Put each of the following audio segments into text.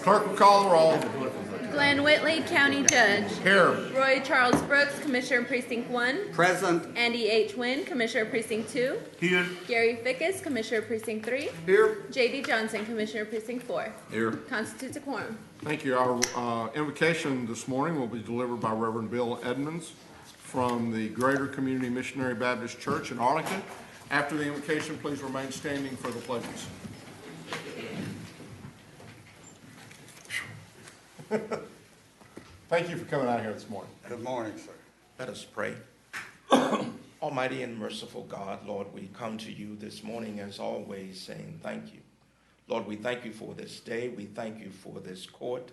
Clerk will call the roll. Glenn Whitley, County Judge. Here. Roy Charles Brooks, Commissioner Precinct 1. Present. Andy H. Wynn, Commissioner Precinct 2. Here. Gary Fickus, Commissioner Precinct 3. Here. J.D. Johnson, Commissioner Precinct 4. Here. Constitutes a quorum. Thank you. Our invocation this morning will be delivered by Reverend Bill Edmonds from the Greater Community Missionary Baptist Church in Arlington. After the invocation, please remain standing for the pledges. Thank you for coming out here this morning. Good morning, sir. Let us pray. Almighty and merciful God, Lord, we come to you this morning as always saying thank you. Lord, we thank you for this day. We thank you for this court.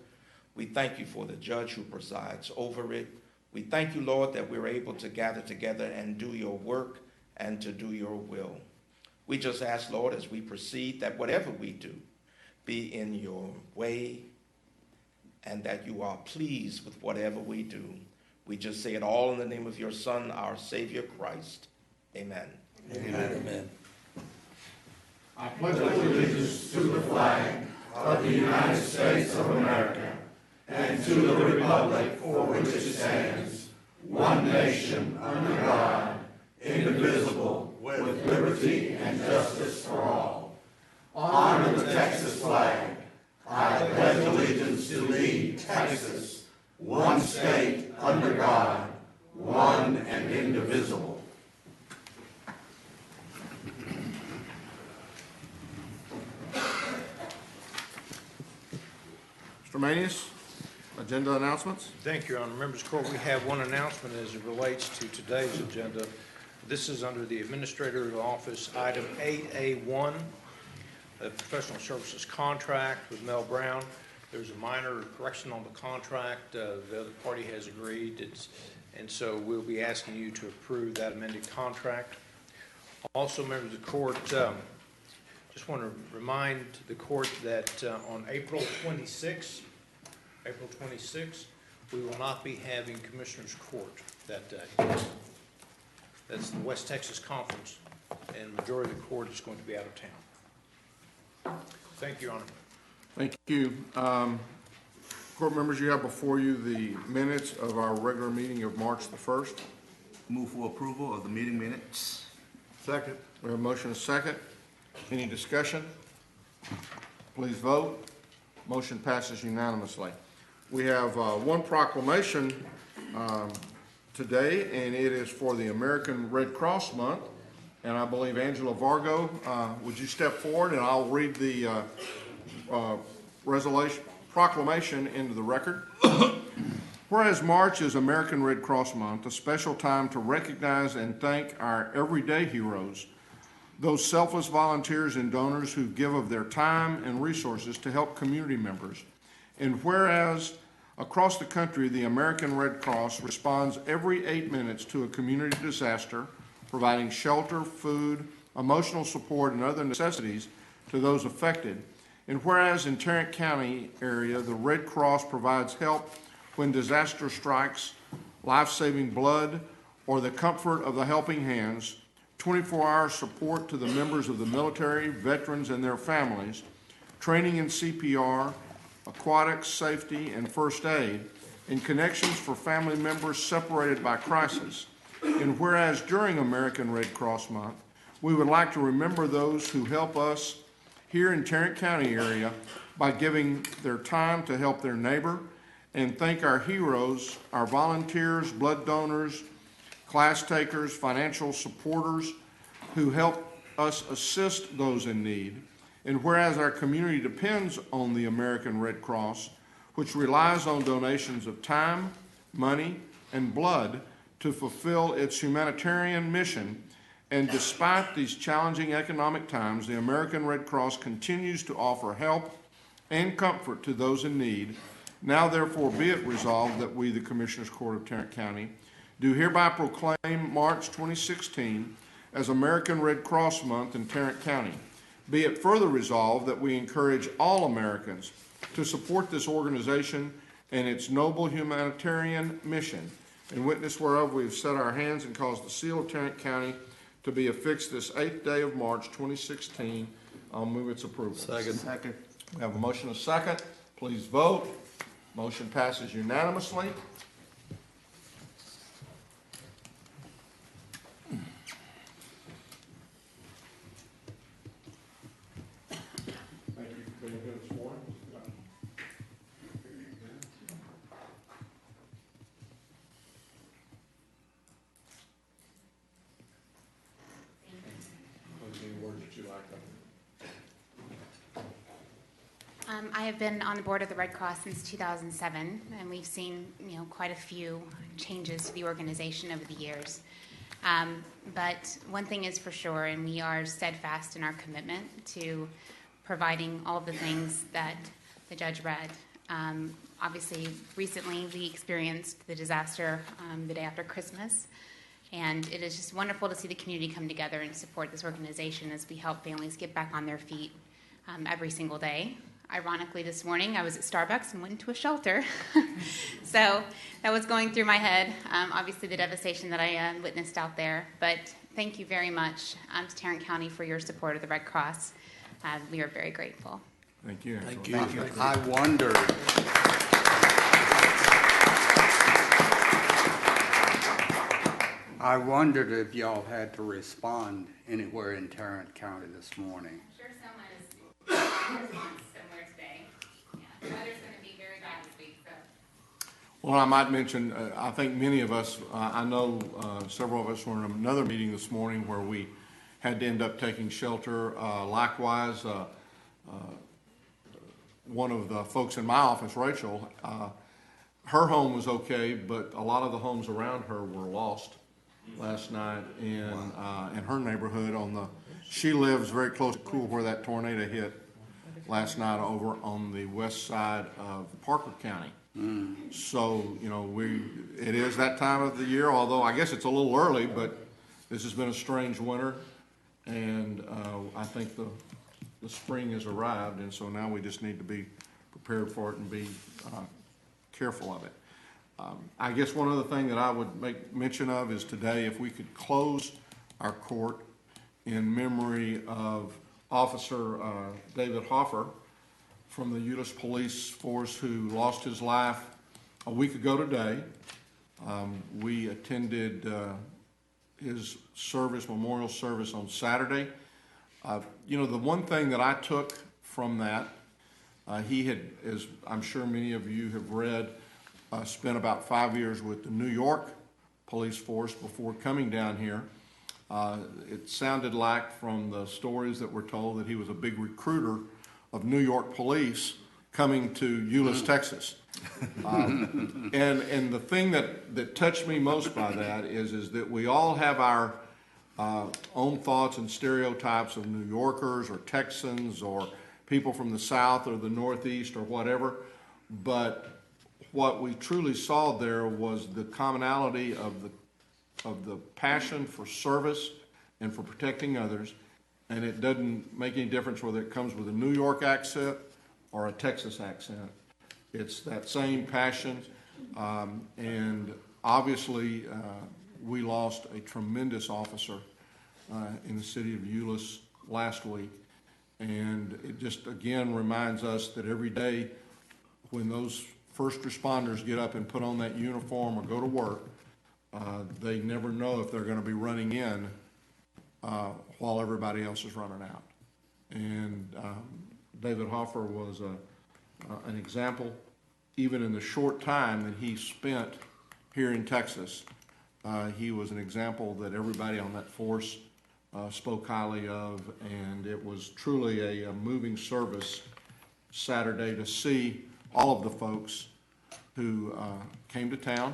We thank you for the judge who presides over it. We thank you, Lord, that we're able to gather together and do your work and to do your will. We just ask, Lord, as we proceed, that whatever we do be in your way and that you are pleased with whatever we do. We just say it all in the name of your Son, our Savior, Christ. Amen. Amen. Amen. I pledge allegiance to the flag of the United States of America and to the republic for which it stands, one nation, under God, indivisible, with liberty and justice for all. Honor the Texas flag. I pledge allegiance to thee, Texas, one state, under God, one and indivisible. Mr. Manius, agenda announcements. Thank you, Your Honor. Members of the Court, we have one announcement as it relates to today's agenda. This is under the Administrator's Office, item 8A1, a professional services contract with Mel Brown. There's a minor correction on the contract. The other party has agreed, and so we'll be asking you to approve that amended contract. Also, members of the court, just want to remind the court that on April 26th, we will not be having Commissioners Court that day. That's the West Texas Conference, and the majority of the court is going to be out of town. Thank you, Your Honor. Thank you. Court members, you have before you the minutes of our regular meeting of March the 1st. Move for approval of the meeting minutes. Second. We have a motion and a second. Any discussion? Please vote. Motion passes unanimously. We have one proclamation today, and it is for the American Red Cross Month. And I believe Angela Vargo, would you step forward and I'll read the proclamation into the record. Whereas March is American Red Cross Month, a special time to recognize and thank our everyday heroes, those selfless volunteers and donors who give of their time and resources to help community members. And whereas across the country, the American Red Cross responds every 8 minutes to a community disaster, providing shelter, food, emotional support, and other necessities to those affected. And whereas in Tarrant County area, the Red Cross provides help when disaster strikes, life-saving blood, or the comfort of the helping hands, 24-hour support to the members of the military, veterans, and their families, training in CPR, aquatics, safety, and first aid, and connections for family members separated by crisis. And whereas during American Red Cross Month, we would like to remember those who help us here in Tarrant County area by giving their time to help their neighbor, and thank our heroes, our volunteers, blood donors, class takers, financial supporters who help us assist those in need. And whereas our community depends on the American Red Cross, which relies on donations of time, money, and blood to fulfill its humanitarian mission, and despite these challenging economic times, the American Red Cross continues to offer help and comfort to those in need. Now therefore be it resolved that we, the Commissioners Court of Tarrant County, do hereby proclaim March 2016 as American Red Cross Month in Tarrant County. Be it further resolved that we encourage all Americans to support this organization and its noble humanitarian mission. In witness whereof we have set our hands and caused the seal of Tarrant County to be affixed this 8th day of March 2016. I'll move its approval. Second. We have a motion and a second. Please vote. Motion passes unanimously. Thank you for being here this morning. Any words that you like? I have been on the board of the Red Cross since 2007, and we've seen, quite a few changes to the organization over the years. But one thing is for sure, and we are steadfast in our commitment to providing all of the things that the judge read. Obviously, recently we experienced the disaster the day after Christmas, and it is just wonderful to see the community come together and support this organization as we help families get back on their feet every single day. Ironically, this morning I was at Starbucks and went into a shelter. So that was going through my head, obviously the devastation that I witnessed out there. But thank you very much to Tarrant County for your support of the Red Cross. We are very grateful. Thank you. Thank you. I wondered. I wondered if y'all had to respond anywhere in Tarrant County this morning. I'm sure someone is response somewhere today. The weather's going to be very bad this week, so. Well, I might mention, I think many of us, I know several of us were in another meeting this morning where we had to end up taking shelter. Likewise, one of the folks in my office, Rachel, her home was okay, but a lot of the homes around her were lost last night in her neighborhood. She lives very close to Cool where that tornado hit last night over on the west side of Parker County. So, it is that time of the year, although I guess it's a little early, but this has been a strange winter, and I think the spring has arrived, and so now we just need to be prepared for it and be careful of it. I guess one other thing that I would make mention of is today, if we could close our court in memory of Officer David Hoffer from the Euless Police Force, who lost his life a week ago today. We attended his memorial service on Saturday. The one thing that I took from that, he had, as I'm sure many of you have read, spent about 5 years with the New York Police Force before coming down here. It sounded like from the stories that were told that he was a big recruiter of New York police coming to Euless, Texas. And the thing that touched me most by that is that we all have our own thoughts and stereotypes of New Yorkers or Texans or people from the South or the Northeast or whatever, but what we truly saw there was the commonality of the passion for service and for protecting others, and it doesn't make any difference whether it comes with a New York accent or a Texas accent. It's that same passion, and obviously we lost a tremendous officer in the city of Euless last week, and it just again reminds us that every day when those first responders get up and put on that uniform or go to work, they never know if they're going to be running in while everybody else is running out. And David Hoffer was an example, even in the short time that he spent here in Texas. He was an example that everybody on that force spoke highly of, and it was truly a moving service Saturday to see all of the folks who came to town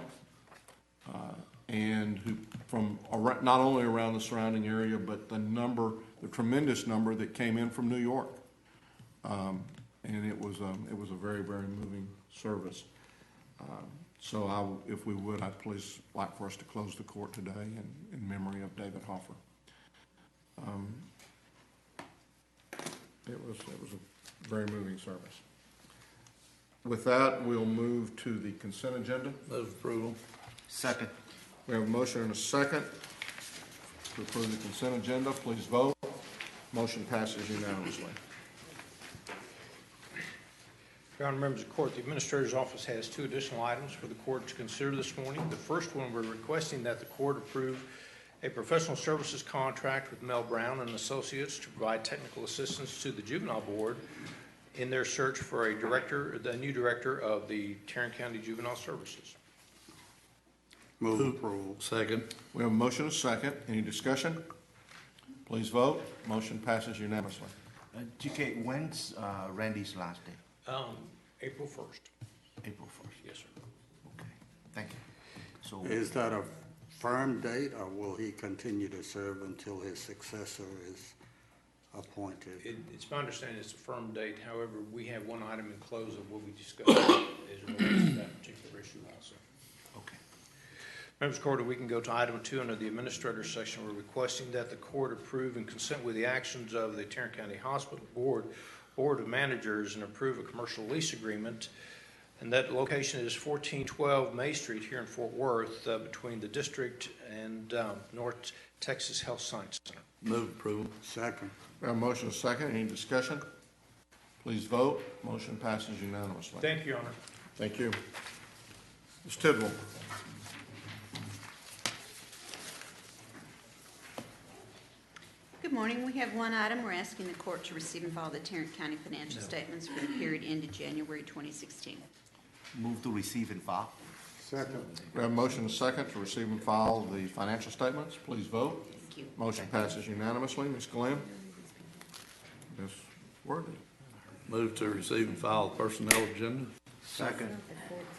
and who from not only around the surrounding area, but the tremendous number that came in from New York. And it was a very, very moving service. So if we would, I'd please like for us to close the court today in memory of David Hoffer. It was a very moving service. With that, we'll move to the consent agenda. Move approval. Second. We have a motion and a second to approve the consent agenda. Please vote. Motion passes unanimously. Your Honor, members of the court, the Administrator's Office has two additional items for the court to consider this morning. The first one, we're requesting that the court approve a professional services contract with Mel Brown and Associates to provide technical assistance to the Juvenile Board in their search for a director, the new director of the Tarrant County Juvenile Services. Move approval. Second. We have a motion and a second. Any discussion? Please vote. Motion passes unanimously. GK, when's Randy's last day? April 1st. April 1st. Yes, sir. Okay, thank you. So, Is that a firm date, or will he continue to serve until his successor is appointed? It's my understanding it's a firm date. However, we have one item in close that will be discussed as it relates to that particular issue also. okay. Members of the court, we can go to item 2 under the administrator's section. We're requesting that the court approve and consent with the actions of the Tarrant County Hospital Board of Managers and approve a commercial lease agreement. And that location is 1412 May Street here in Fort Worth between the district and North Texas Health Science Center. Move approval. Second. We have a motion and a second. Any discussion? Please vote. Motion passes unanimously. Thank you, Your Honor. Thank you. Ms. Tidwell. Good morning. We have one item. We're asking the court to receive and file the Tarrant County financial statements for the period ended January 2016. Move to receive and file. Second. We have a motion and a second to receive and file the financial statements. Please vote. Thank you. Motion passes unanimously. Ms. Glenn? Ms. Worthy? Move to receive and file the personnel agenda. Second.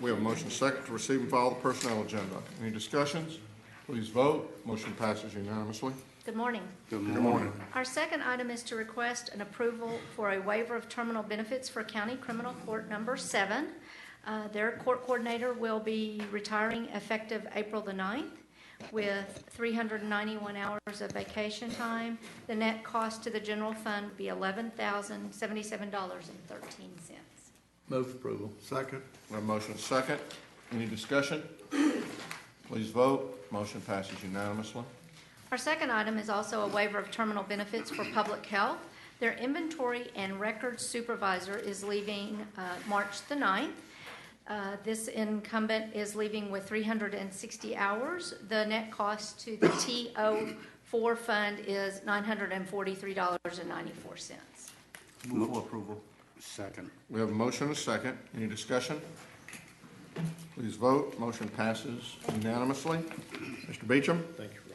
We have a motion and a second to receive and file the personnel agenda. Any discussions? Please vote. Motion passes unanimously. Good morning. Good Good morning. Our second item is to request an approval for a waiver of terminal benefits for County Criminal Court Number 7. Their court coordinator will be retiring effective April the 9th with 391 hours of vacation time. The net cost to the general fund would be $11,077.13. Move approval. Second. We have a motion and a second. Any discussion? Please vote. Motion passes unanimously. Our second item is also a waiver of terminal benefits for public health. Their inventory and records supervisor is leaving March the 9th. This incumbent is leaving with 360 hours. The net cost to the TO4 fund is $943.94. Move for approval. Second. We have a motion and a second. Any discussion? Please vote. Motion passes unanimously. Mr. Beecham? Thank you, Ron.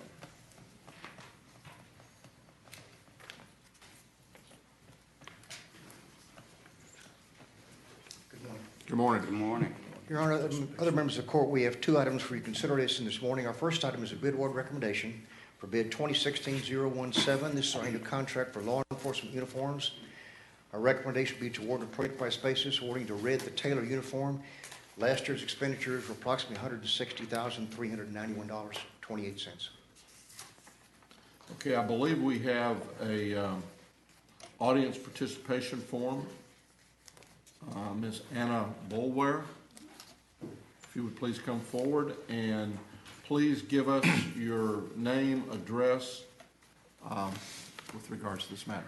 Good morning. Good morning. Your Honor, other members of the court, we have two items for your consideration this morning. Our first item is a bid award recommendation for bid 2016-017. This is our annual contract for law enforcement uniforms. Our recommendation would be to award on a per price basis, awarding to Red the Taylor uniform. Last year's expenditures were approximately $160,391.28. Okay, I believe we have a audience participation form. Ms. Anna Bulware, if you would please come forward and please give us your name, address with regards to this matter.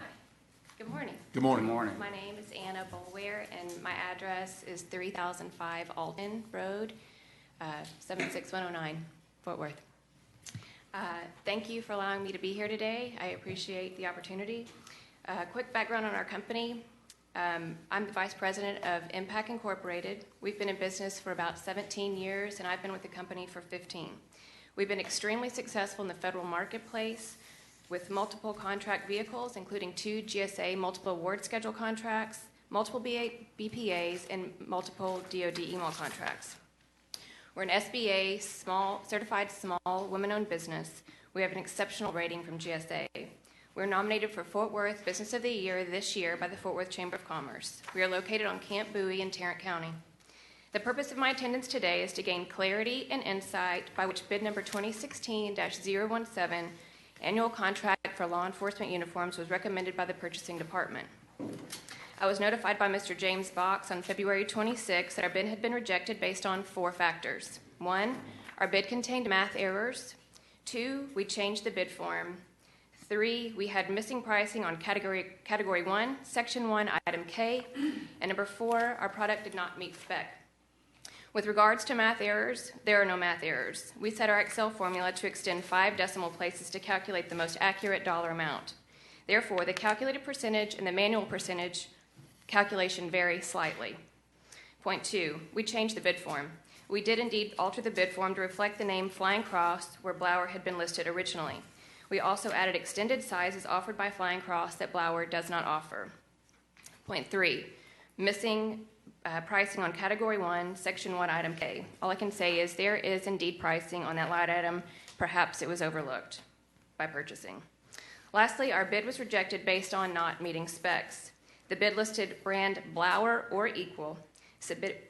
Good morning. Good morning. Good morning. My name is Anna Bulware, and my address is 3005 Alton Road, 76109, Fort Worth. Thank you for allowing me to be here today. I appreciate the opportunity. Quick background on our company. I'm the Vice President of Impact Incorporated. We've been in business for about 17 years, and I've been with the company for 15. We've been extremely successful in the federal marketplace with multiple contract vehicles, including 2 GSA multiple award schedule contracts, multiple BPAs, and multiple DoD EMAL contracts. We're an SBA certified small women-owned business. We have an exceptional rating from GSA. We're nominated for Fort Worth Business of the Year this year by the Fort Worth Chamber of Commerce. We are located on Camp Bowie in Tarrant County. The purpose of my attendance today is to gain clarity and insight by which bid number 2016-017, annual contract for law enforcement uniforms, was recommended by the purchasing department. I was notified by Mr. James Box on February 26 that our bid had been rejected based on 4 factors. 1, our bid contained math errors. 2, we changed the bid form. 3, we had missing pricing on Category 1, Section 1, Item K. And number 4, our product did not meet spec. With regards to math errors, there are no math errors. We set our Excel formula to extend 5 decimal places to calculate the most accurate dollar amount. Therefore, the calculated percentage and the manual percentage calculation vary slightly. Point 2, we changed the bid form. We did indeed alter the bid form to reflect the name Flying Cross where Blower had been listed originally. We also added extended sizes offered by Flying Cross that Blower does not offer. Point 3, missing pricing on Category 1, Section 1, Item K. All I can say is there is indeed pricing on that line item. Perhaps it was overlooked by purchasing. Lastly, our bid was rejected based on not meeting specs. The bid listed brand Blower or equal,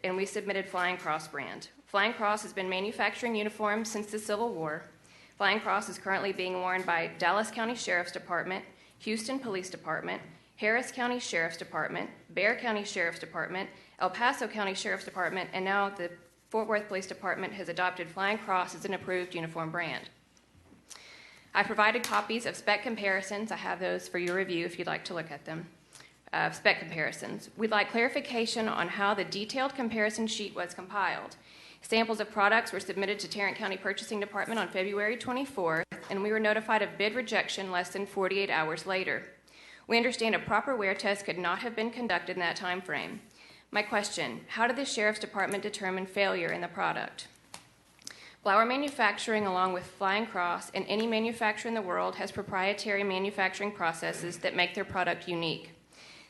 and we submitted Flying Cross brand. Flying Cross has been manufacturing uniforms since the Civil War. Flying Cross is currently being worn by Dallas County Sheriff's Department, Houston Police Department, Harris County Sheriff's Department, Bexar County Sheriff's Department, El Paso County Sheriff's Department, and now the Fort Worth Police Department has adopted Flying Cross as an approved uniform brand. I provided copies of spec comparisons. I have those for your review if you'd like to look at them. Spec comparisons. We'd like clarification on how the detailed comparison sheet was compiled. Samples of products were submitted to Tarrant County Purchasing Department on February 24th, and we were notified of bid rejection less than 48 hours later. We understand a proper wear test could not have been conducted in that time frame. My question, how did the Sheriff's Department determine failure in the product? Blower Manufacturing, along with Flying Cross and any manufacturer in the world, has proprietary manufacturing processes that make their product unique.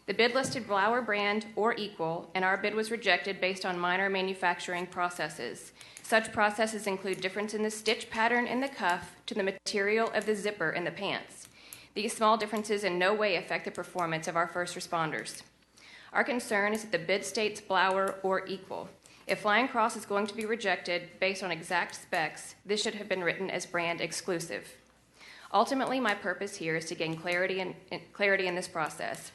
The bid listed Blower brand or equal, and our bid was rejected based on minor manufacturing processes. Such processes include difference in the stitch pattern in the cuff to the material of the zipper in the pants. These small differences in no way affect the performance of our first responders. Our concern is that the bid states Blower or equal. If Flying Cross is going to be rejected based on exact specs, this should have been written as brand exclusive. Ultimately, my purpose here is to gain clarity in this process.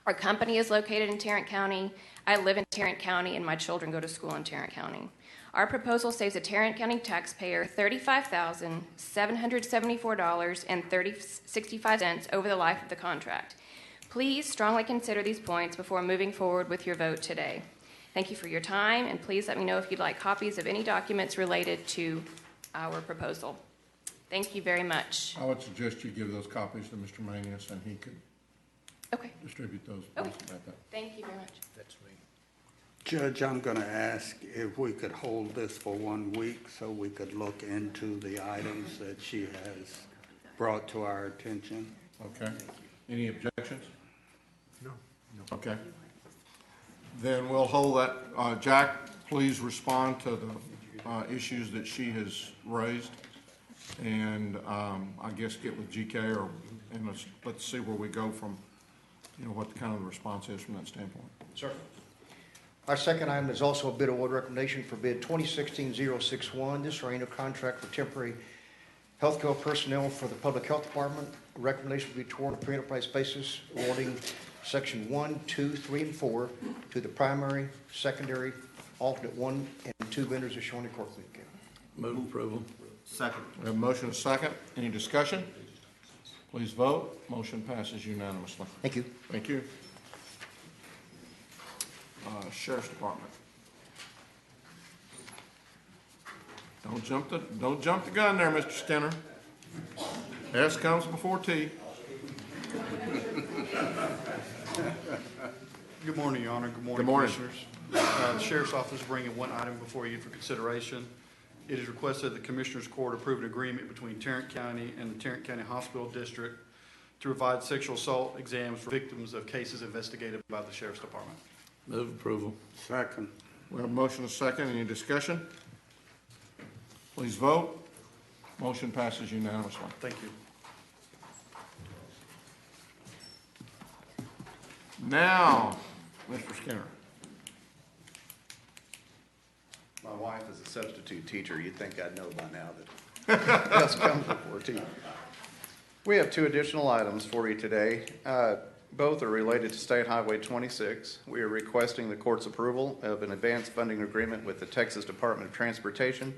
Our company is located in Tarrant County. I live in Tarrant County, and my children go to school in Tarrant County. Our proposal saves a Tarrant County taxpayer $35,774.65 over the life of the contract. Please strongly consider these points before moving forward with your vote today. Thank you for your time, and please let me know if you'd like copies of any documents related to our proposal. Thank you very much. I would suggest you give those copies to Mr. Manius, and he could distribute those. Okay. About that. Thank you very much. That's me. Judge, I'm going to ask if we could hold this for 1 week so we could look into the items that she has brought to our attention. Okay. Any objections? No. Okay. Then we'll hold that. Jack, please respond to the issues that she has raised, and I guess get with GK and let's see where we go from, what kind of the response is from that standpoint. Sir. Our second item is also a bid award recommendation for bid 2016-061. This is our annual contract for temporary healthcare personnel for the Public Health Department. The recommendation will be toward a pre-enterprise basis, awarding Section 1, 2, 3, and 4 to the primary, secondary, alternate 1, and 2 vendors as shown in court. Move approval. Second. We have a motion and a second. Any discussion? Please vote. Motion passes unanimously. Thank you. Thank you. Sheriff's Department. Don't jump the gun there, Mr. Skinner. S comes before T. Good morning, Your Honor. Good morning, Commissioners. The Sheriff's Office is bringing one item before you for consideration. It is requested that the Commissioners Court approve an agreement between Tarrant County and the Tarrant County Hospital District to provide sexual assault exams for victims of cases investigated by the Sheriff's Department. Move approval. Second. We have a motion and a second. Any discussion? Please vote. Motion passes unanimously. Thank you. Now, Mr. Skinner. My wife is a substitute teacher. You'd think I'd know by now that that's comes before tea. We have 2 additional items for you today. Both are related to State Highway 26. We are requesting the court's approval of an advanced funding agreement with the Texas Department of Transportation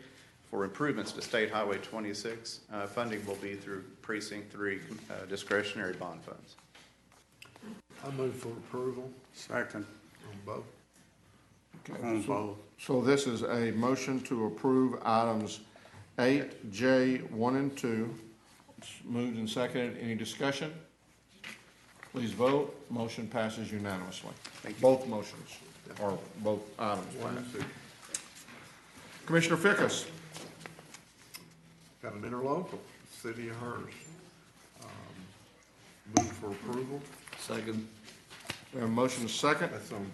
for improvements to State Highway 26. Funding will be through Precinct 3 discretionary bond funds. I move for approval. Second. On both. Okay, On both. So this is a motion to approve items 8J 1 and 2. It's moved and seconded. Any discussion? Please vote. Motion passes unanimously. Thank you. Both motions, or both items pass. Commissioner Fickus. Got an interlocal, City of Hers. Move for approval. Second. We have a motion and a second. That's on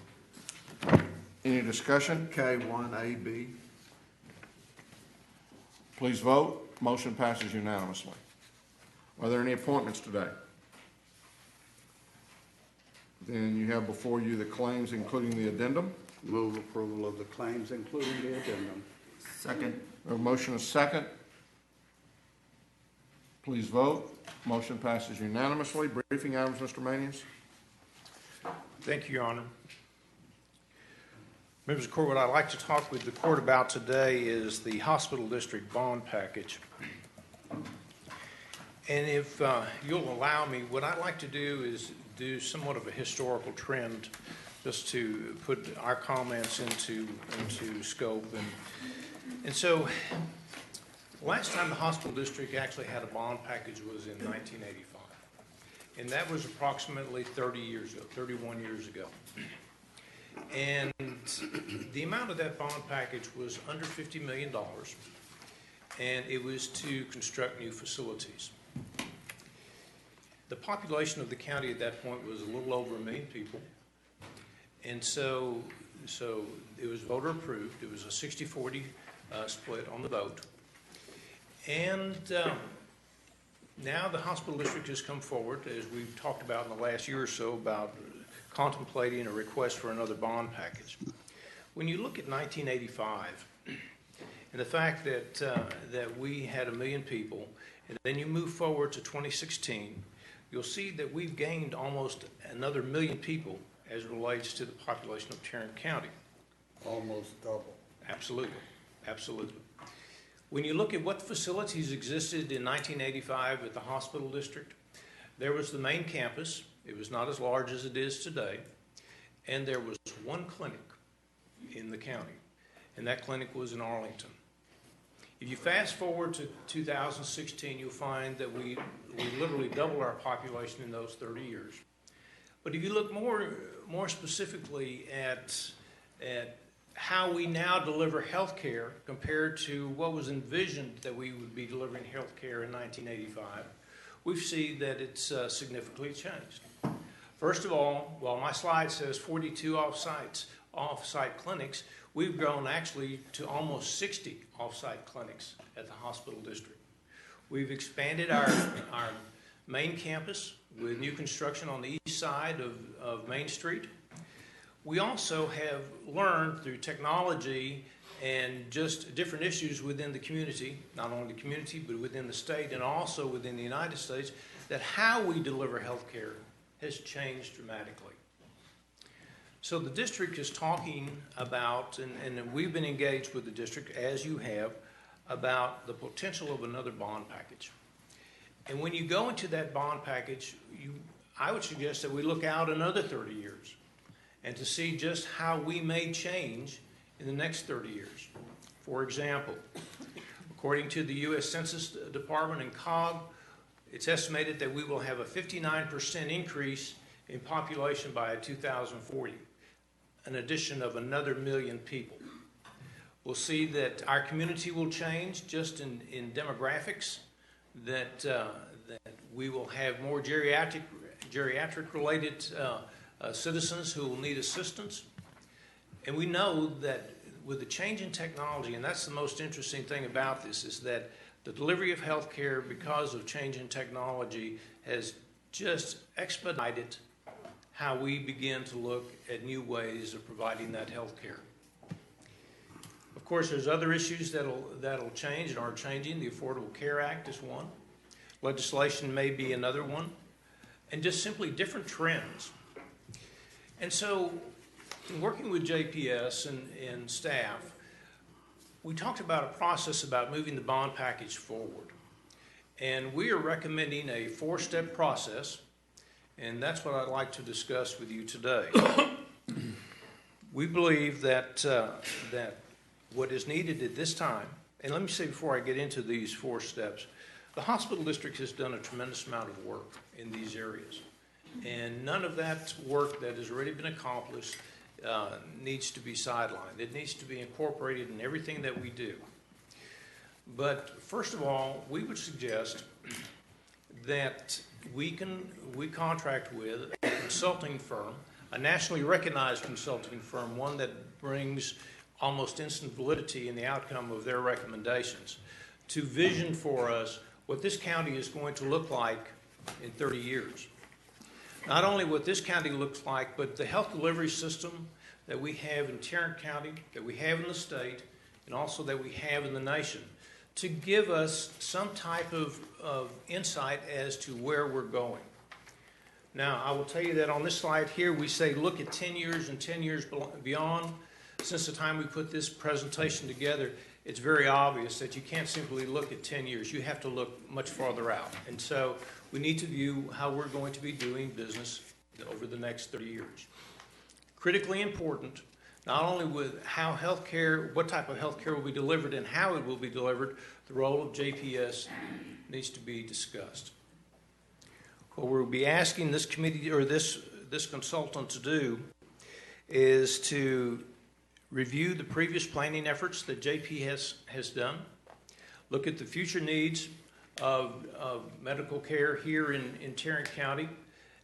Any discussion? K1AB. Please vote. Motion passes unanimously. Are there any appointments today? Then you have before you the claims, including the addendum. Move approval of the claims, including the addendum. Second. We have a motion and a second. Please vote. Motion passes unanimously. Briefing items, Mr. Manius. Thank you, Your Honor. Members of the court, what I'd like to talk with the court about today is the hospital district bond package. And if you'll allow me, what I'd like to do is do somewhat of a historical trend, just to put our comments into scope. And so, last time the hospital district actually had a bond package was in 1985. And that was approximately 30 years ago, 31 years ago. And the amount of that bond package was under $50 million, and it was to construct new facilities. The population of the county at that point was a little over 1 million people, and so it was voter approved. It was a 60-40 split on the vote. And now the hospital district has come forward, as we've talked about in the last year or so, about contemplating a request for another bond package. When you look at 1985 and the fact that we had 1 million people, and then you move forward to 2016, you'll see that we've gained almost another 1 million people as it relates to the population of Tarrant County. Almost double. Absolutely, absolutely. When you look at what facilities existed in 1985 at the hospital district, there was the main campus. It was not as large as it is today. And there was one clinic in the county, and that clinic was in Arlington. If you fast forward to 2016, you'll find that we literally doubled our population in those 30 years. But if you look more specifically at how we now deliver health care compared to what was envisioned that we would be delivering health care in 1985, we see that it's significantly changed. First of all, while my slide says 42 off-site clinics, we've grown actually to almost 60 off-site clinics at the hospital district. We've expanded our main campus with new construction on the east side of Main Street. We also have learned through technology and just different issues within the community, not only the community, but within the state and also within the United States, that how we deliver health care has changed dramatically. So the district is talking about, and we've been engaged with the district, as you have, about the potential of another bond package. And when you go into that bond package, I would suggest that we look out another 30 years and to see just how we may change in the next 30 years. For example, according to the U.S. Census Department and COG, it's estimated that we will have a 59% increase in population by 2040, an addition of another 1 million people. We'll see that our community will change just in demographics, that we will have more geriatric-related citizens who will need assistance. And we know that with the change in technology, and that's the most interesting thing about this, is that the delivery of health care, because of change in technology, has just expedited how we begin to look at new ways of providing that health care. Of course, there's other issues that'll change and are changing. The Affordable Care Act is one. Legislation may be another one. And just simply different trends. And so, in working with JPS and staff, we talked about a process about moving the bond package forward. And we are recommending a 4-step process, and that's what I'd like to discuss with you today. We believe that what is needed at this time, and let me say before I get into these 4 steps, the hospital district has done a tremendous amount of work in these areas. And none of that work that has already been accomplished needs to be sidelined. It needs to be incorporated in everything that we do. But first of all, we would suggest that we contract with a consulting firm, a nationally recognized consulting firm, one that brings almost instant validity in the outcome of their recommendations, to vision for us what this county is going to look like in 30 years. Not only what this county looks like, but the health delivery system that we have in Tarrant County, that we have in the state, and also that we have in the nation, to give us some type of insight as to where we're going. Now, I will tell you that on this slide here, we say look at 10 years and 10 years beyond. Since the time we put this presentation together, it's very obvious that you can't simply look at 10 years. You have to look much farther out. And so we need to view how we're going to be doing business over the next 30 years. Critically important, not only with how healthcare, what type of healthcare will be delivered and how it will be delivered, the role of JPS needs to be discussed. What we'll be asking this committee or this consultant to do is to review the previous planning efforts that JPS has done, look at the future needs of medical care here in Tarrant County,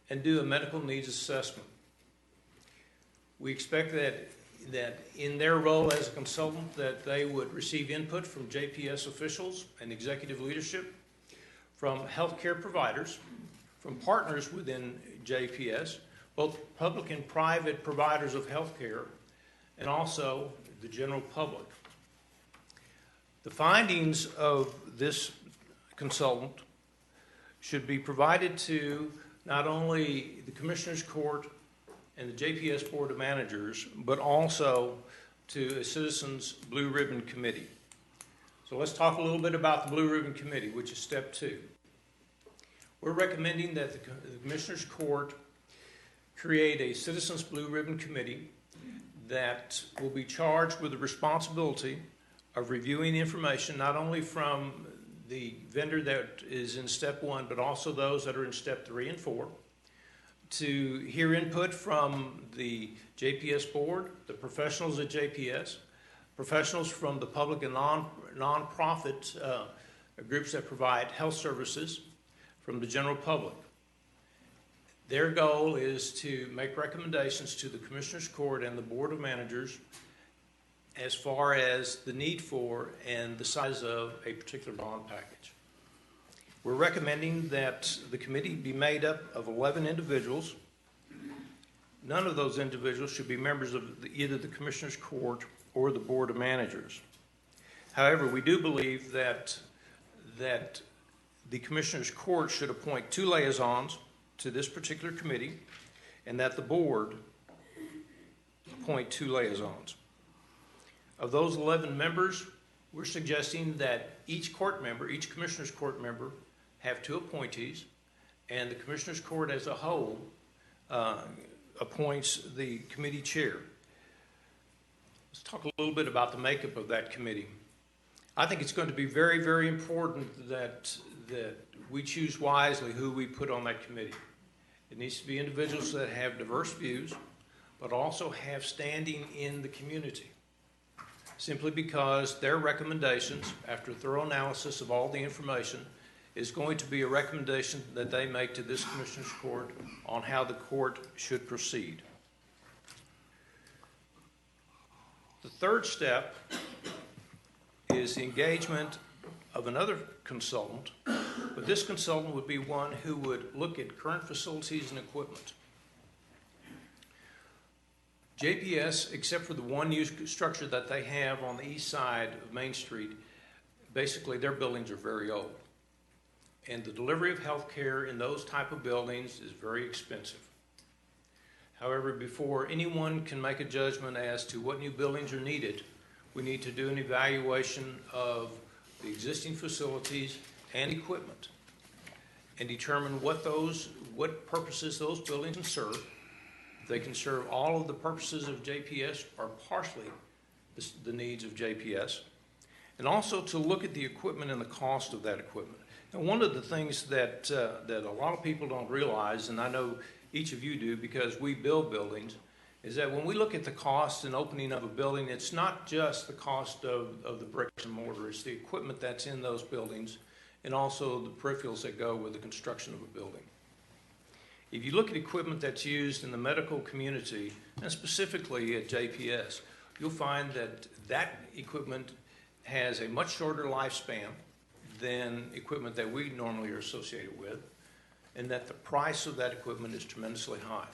and do a medical needs assessment. We expect that in their role as a consultant that they would receive input from JPS officials and executive leadership, from healthcare providers, from partners within JPS, both public and private providers of healthcare, and also the general public. The findings of this consultant should be provided to not only the Commissioners Court and the JPS Board of Managers, but also to a Citizens Blue Ribbon Committee. So let's talk a little bit about the Blue Ribbon Committee, which is step 2. We're recommending that the Commissioners Court create a Citizens Blue Ribbon Committee that will be charged with the responsibility of reviewing information not only from the vendor that is in step 1, but also those that are in step 3 and 4, to hear input from the JPS board, the professionals at JPS, professionals from the public and non-profit groups that provide health services, from the general public. Their goal is to make recommendations to the Commissioners Court and the Board of Managers as far as the need for and the size of a particular bond package. We're recommending that the committee be made up of 11 individuals. None of those individuals should be members of either the Commissioners Court or the Board of Managers. However, we do believe that the Commissioners Court should appoint 2 liaisons to this particular committee, and that the board appoint 2 liaisons. Of those 11 members, we're suggesting that each Commissioners Court member, have 2 appointees, and the Commissioners Court as a whole appoints the committee chair. Let's talk a little bit about the makeup of that committee. I think it's going to be very, very important that we choose wisely who we put on that committee. It needs to be individuals that have diverse views, but also have standing in the community, simply because their recommendations, after thorough analysis of all the information, is going to be a recommendation that they make to this Commissioners Court on how the court should proceed. The third step is the engagement of another consultant, but this consultant would be one who would look at current facilities and equipment. JPS, except for the one new structure that they have on the east side of Main Street, basically their buildings are very old. And the delivery of health care in those type of buildings is very expensive. However, before anyone can make a judgment as to what new buildings are needed, we need to do an evaluation of the existing facilities and equipment and determine what purposes those buildings can serve. If they can serve all of the purposes of JPS or partially the needs of JPS. And also to look at the equipment and the cost of that equipment. And one of the things that a lot of people don't realize, and I know each of you do because we build buildings, is that when we look at the cost and opening of a building, it's not just the cost of the bricks and mortar, it's the equipment that's in those buildings and also the peripherals that go with the construction of a building. If you look at equipment that's used in the medical community, and specifically at JPS, you'll find that that equipment has a much shorter lifespan than equipment that we normally are associated with, and that the price of that equipment is tremendously high.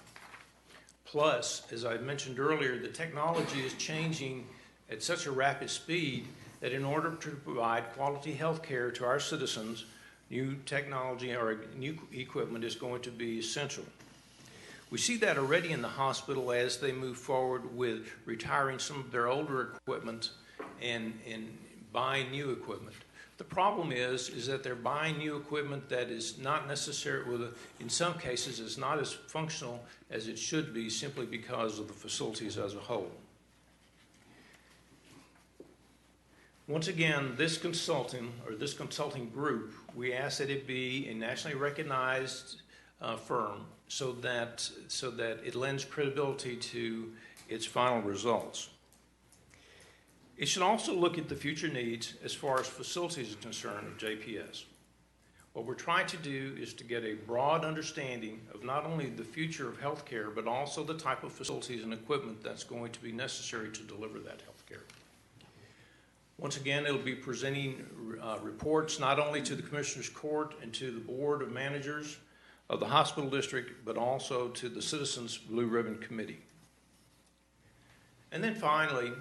Plus, as I mentioned earlier, the technology is changing at such a rapid speed that in order to provide quality health care to our citizens, new technology or new equipment is going to be essential. We see that already in the hospital as they move forward with retiring some of their older equipment and buying new equipment. The problem is that they're buying new equipment that is not necessarily, in some cases, is not as functional as it should be simply because of the facilities as a whole. Once again, this consulting group, we ask that it be a nationally recognized firm so that it lends credibility to its final results. It should also look at the future needs as far as facilities are concerned of JPS. What we're trying to do is to get a broad understanding of not only the future of healthcare, but also the type of facilities and equipment that's going to be necessary to deliver that healthcare. Once again, it'll be presenting reports not only to the Commissioners Court and to the Board of Managers of the Hospital District, but also to the Citizens Blue Ribbon Committee. And then finally,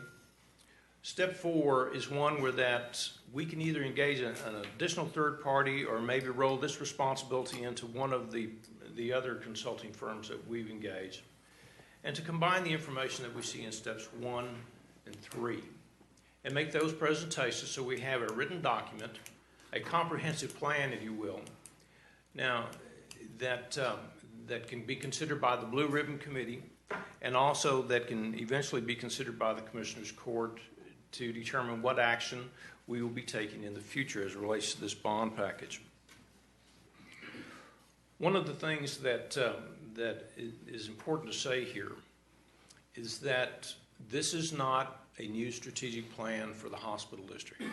step 4 is one where that we can either engage an additional third party or maybe roll this responsibility into one of the other consulting firms that we've engaged, and to combine the information that we see in steps 1 and 3 and make those presentations so we have a written document, a comprehensive plan, if you will, now that can be considered by the Blue Ribbon Committee and also that can eventually be considered by the Commissioners Court to determine what action we will be taking in the future as it relates to this bond package. One of the things that is important to say here is that this is not a new strategic plan for the hospital district.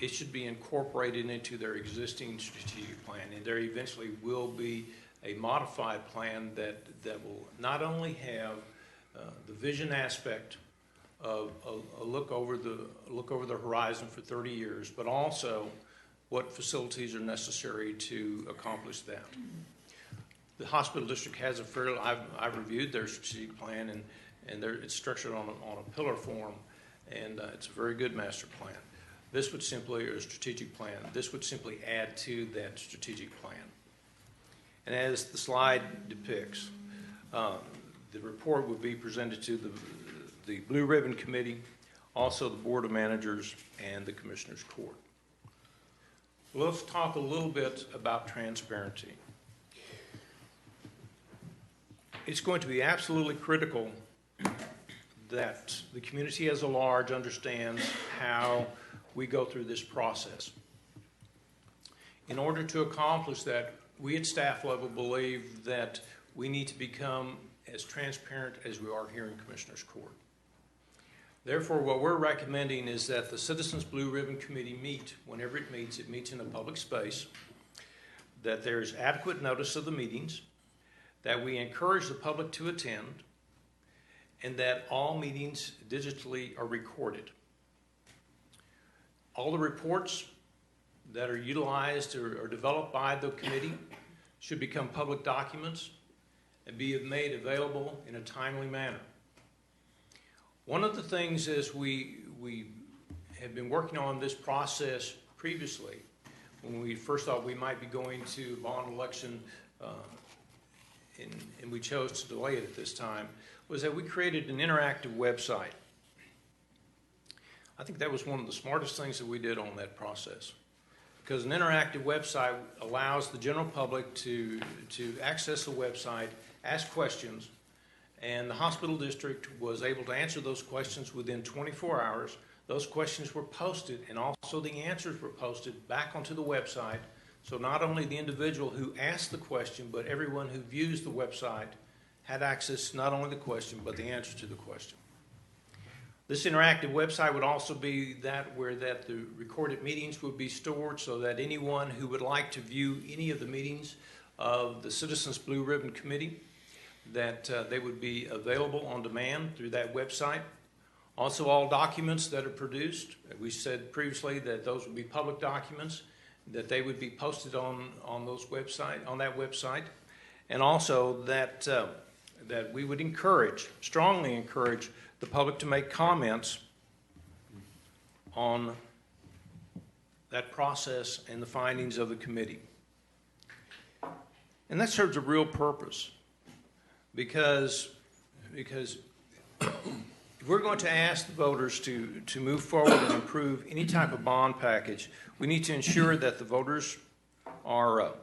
It should be incorporated into their existing strategic plan, and there eventually will be a modified plan that will not only have the vision aspect of a look over the horizon for 30 years, but also what facilities are necessary to accomplish that. The hospital district has I've reviewed their strategic plan, and it's structured on a pillar form, and it's a very good master plan. This would simply, or a strategic plan, this would simply add to that strategic plan. And as the slide depicts, the report would be presented to the Blue Ribbon Committee, also the Board of Managers, and the Commissioners Court. Let's talk a little bit about transparency. It's going to be absolutely critical that the community as a large understands how we go through this process. In order to accomplish that, we at staff level believe that we need to become as transparent as we are here in Commissioners Court. Therefore, what we're recommending is that the Citizens Blue Ribbon Committee meet whenever it meets in a public space, that there's adequate notice of the meetings, that we encourage the public to attend, and that all meetings digitally are recorded. All the reports that are utilized or developed by the committee should become public documents and be made available in a timely manner. One of the things is we have been working on this process previously when we first thought we might be going to bond election and we chose to delay it at this time, was that we created an interactive website. I think that was one of the smartest things that we did on that process. Because an interactive website allows the general public to access the website, ask questions, and the hospital district was able to answer those questions within 24 hours. Those questions were posted, and also the answers were posted back onto the website. So not only the individual who asked the question, but everyone who views the website had access to not only the question, but the answer to the question. This interactive website would also be where the recorded meetings would be stored, so that anyone who would like to view any of the meetings of the Citizens Blue Ribbon Committee, that they would be available on demand through that website. Also, all documents that are produced, we said previously that those would be public documents, that they would be posted on that website, and also that we would strongly encourage the public to make comments on that process and the findings of the committee. And that serves a real purpose, because if we're going to ask the voters to move forward and improve any type of bond package, we need to ensure that the voters are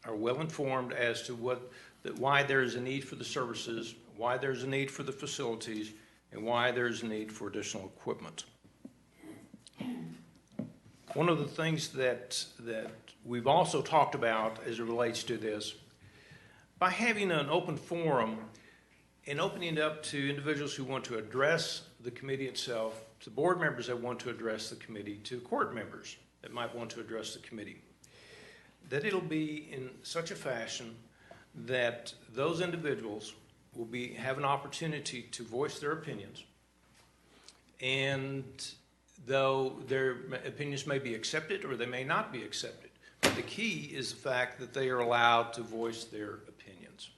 well informed as to why there is a need for the services, why there's a need for the facilities, and why there's a need for additional equipment. One of the things that we've also talked about as it relates to this, by having an open forum and opening it up to individuals who want to address the committee itself, to board members that want to address the committee, to court members that might want to address the committee, that it'll be in such a fashion that those individuals will have an opportunity to voice their opinions, and though their opinions may be accepted or they may not be accepted, but the key is the fact that they are allowed to voice their opinions.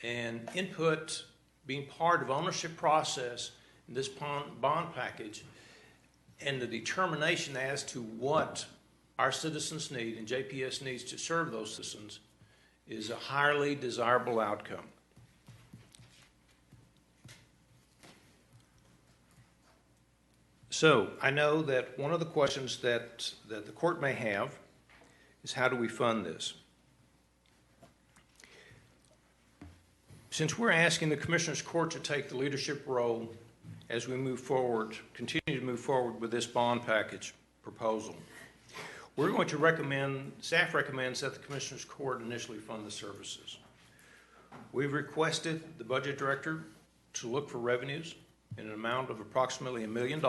And input, being part of ownership process in this bond package, and the determination as to what our citizens need and JPS needs to serve those citizens, is a highly desirable outcome. So I know that one of the questions that the court may have is, how do we fund this? Since we're asking the Commissioners Court to take the leadership role as we move forward, continue to move forward with this bond package proposal, we're going to recommend, staff recommends that the Commissioners Court initially fund the services. We've requested the Budget Director to look for revenues in an amount of approximately $1 million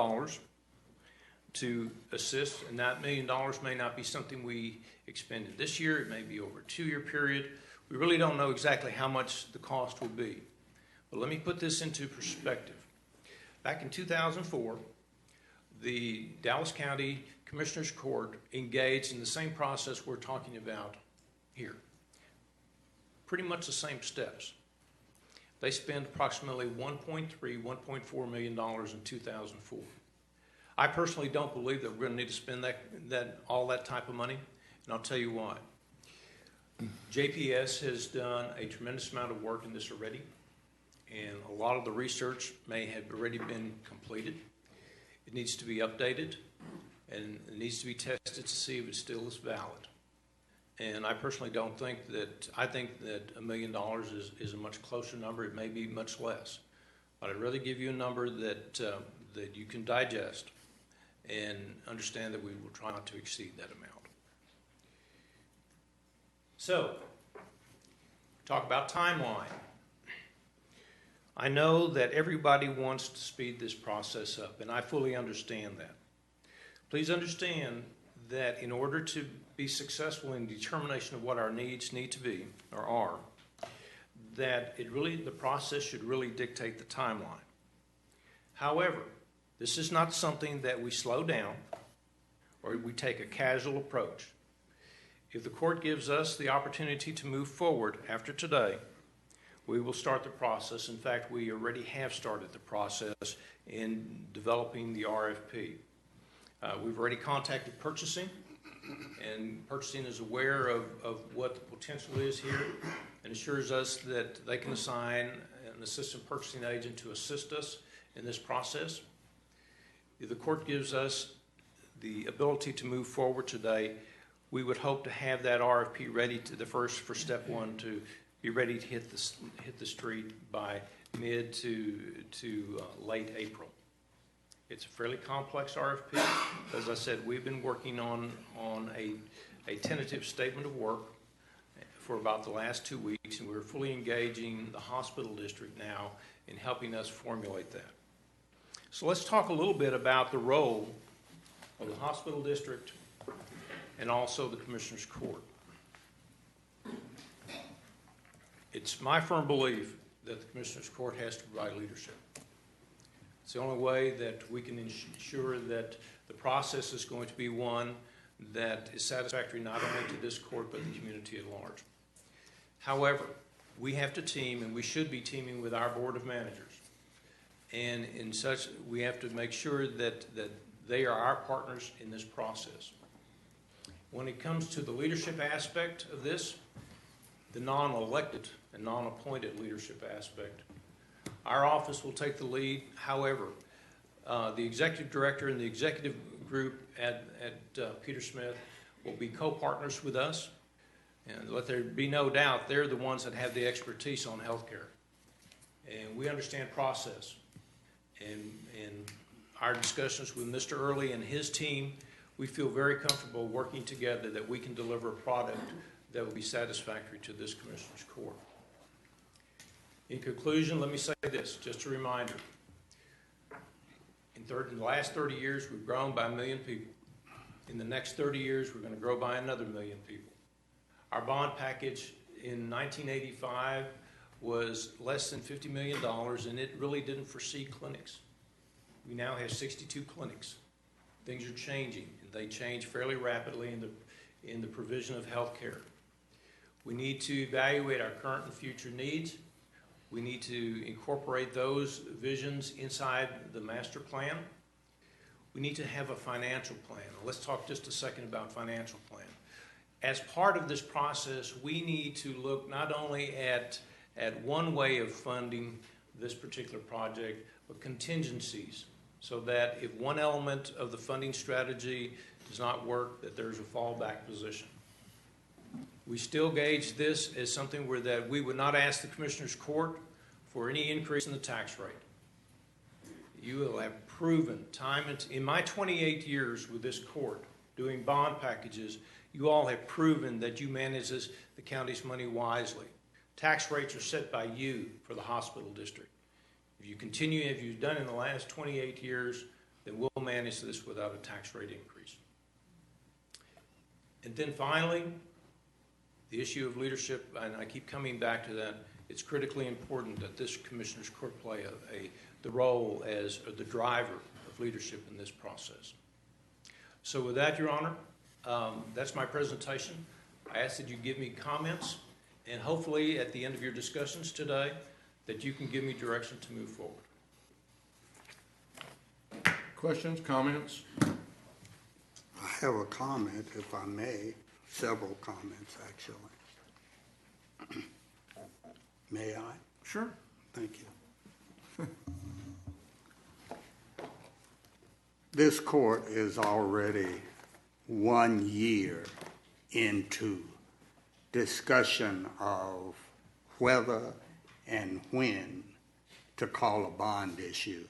to assist, and that $1 million may not be something we expended this year. It may be over a 2-year period. We really don't know exactly how much the cost will be. But let me put this into perspective. Back in 2004, the Dallas County Commissioners Court engaged in the same process we're talking about here. Pretty much the same steps. They spent approximately $1.4 million in 2004. I personally don't believe that we're going to need to spend all that type of money, and I'll tell you why. JPS has done a tremendous amount of work in this already, and a lot of the research may have already been completed. It needs to be updated, and it needs to be tested to see if it still is valid. And I personally don't think that, I think that $1 million is a much closer number. It may be much less. But I'd rather give you a number that you can digest and understand that we will try not to exceed that amount. So, talk about timeline. I know that everybody wants to speed this process up, and I fully understand that. Please understand that in order to be successful in determination of what our needs need to be, or are, that the process should really dictate the timeline. However, this is not something that we slow down or we take a casual approach. If the court gives us the opportunity to move forward after today, we will start the process. In fact, we already have started the process in developing the RFP. We've already contacted purchasing, and purchasing is aware of what the potential is here and assures us that they can assign an assistant purchasing agent to assist us in this process. if the court gives us the ability to move forward today, we would hope to have that RFP ready to the first for step one to be ready to hit the street by mid to late April. It's a fairly complex RFP. As I said, we've been working on a tentative statement of work for about the last 2 weeks, and we're fully engaging the hospital district now in helping us formulate that. So let's talk a little bit about the role of the hospital district and also the Commissioner's Court. It's my firm belief that the Commissioner's Court has to provide leadership. It's the only way that we can ensure that the process is going to be one that is satisfactory not only to this court but the community at large. However, we have to team, and we should be teaming with our Board of Managers. And in such, we have to make sure that they are our partners in this process. When it comes to the leadership aspect of this, the non-elected and non-appointed leadership aspect, our office will take the lead. However, the executive director and the executive group at Peter Smith will be co-partners with us. And let there be no doubt, they're the ones that have the expertise on healthcare. And we understand process. And in our discussions with Mr. Early and his team, we feel very comfortable working together that we can deliver a product that will be satisfactory to this Commissioner's Court. In conclusion, let me say this, just a reminder. In the last 30 years, we've grown by 1 million people. In the next 30 years, we're going to grow by another 1 million people. Our bond package in 1985 was less than $50 million, and it really didn't foresee clinics. We now have 62 clinics. Things are changing, and they change fairly rapidly in the provision of health care. We need to evaluate our current and future needs. We need to incorporate those visions inside the master plan. We need to have a financial plan. Let's talk just a second about financial plan. As part of this process, we need to look not only at one way of funding this particular project, but contingencies, so that if one element of the funding strategy does not work, that there's a fallback position. We still gauge this as something where that we would not ask the Commissioner's Court for any increase in the tax rate. You will have proven time and in my 28 years with this court doing bond packages, you all have proven that you manage the county's money wisely. Tax rates are set by you for the hospital district. If you continue as you've done in the last 28 years, then we'll manage this without a tax rate increase. And then finally, the issue of leadership, and I keep coming back to that, it's critically important that this Commissioner's Court play the role as the driver of leadership in this process. So with that, Your Honor, that's my presentation. I ask that you give me comments, and hopefully at the end of your discussions today, that you can give me direction to move forward. Questions, comments? I have a comment, if I may, several comments, actually. May I? Sure. Thank you. This court is already 1 year into discussion of whether and when to call a bond issue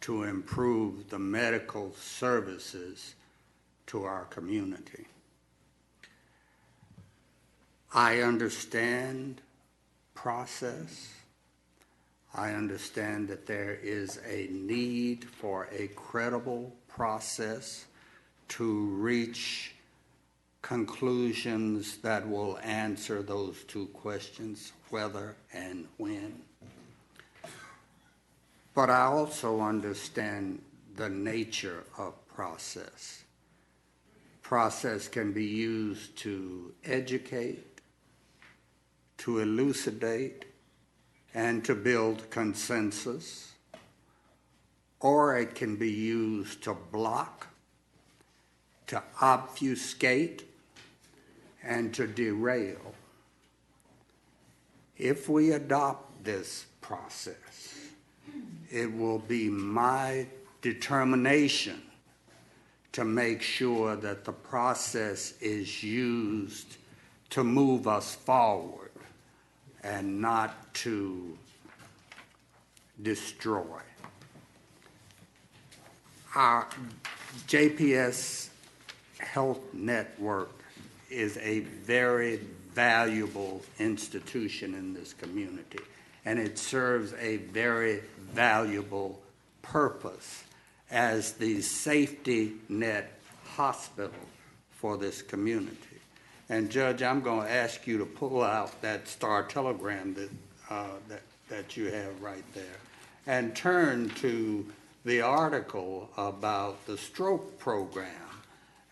to improve the medical services to our community. I understand process. I understand that there is a need for a credible process to reach conclusions that will answer those two questions, whether and when. But I also understand the nature of process. Process can be used to educate, to elucidate, and to build consensus, or it can be used to block, to obfuscate, and to derail. If we adopt this process, it will be my determination to make sure that the process is used to move us forward and not to destroy. Our JPS Health Network is a very valuable institution in this community, and it serves a very valuable purpose as the safety net hospital for this community. And Judge, I'm going to ask you to pull out that Star Telegram that you have right there and turn to the article about the stroke program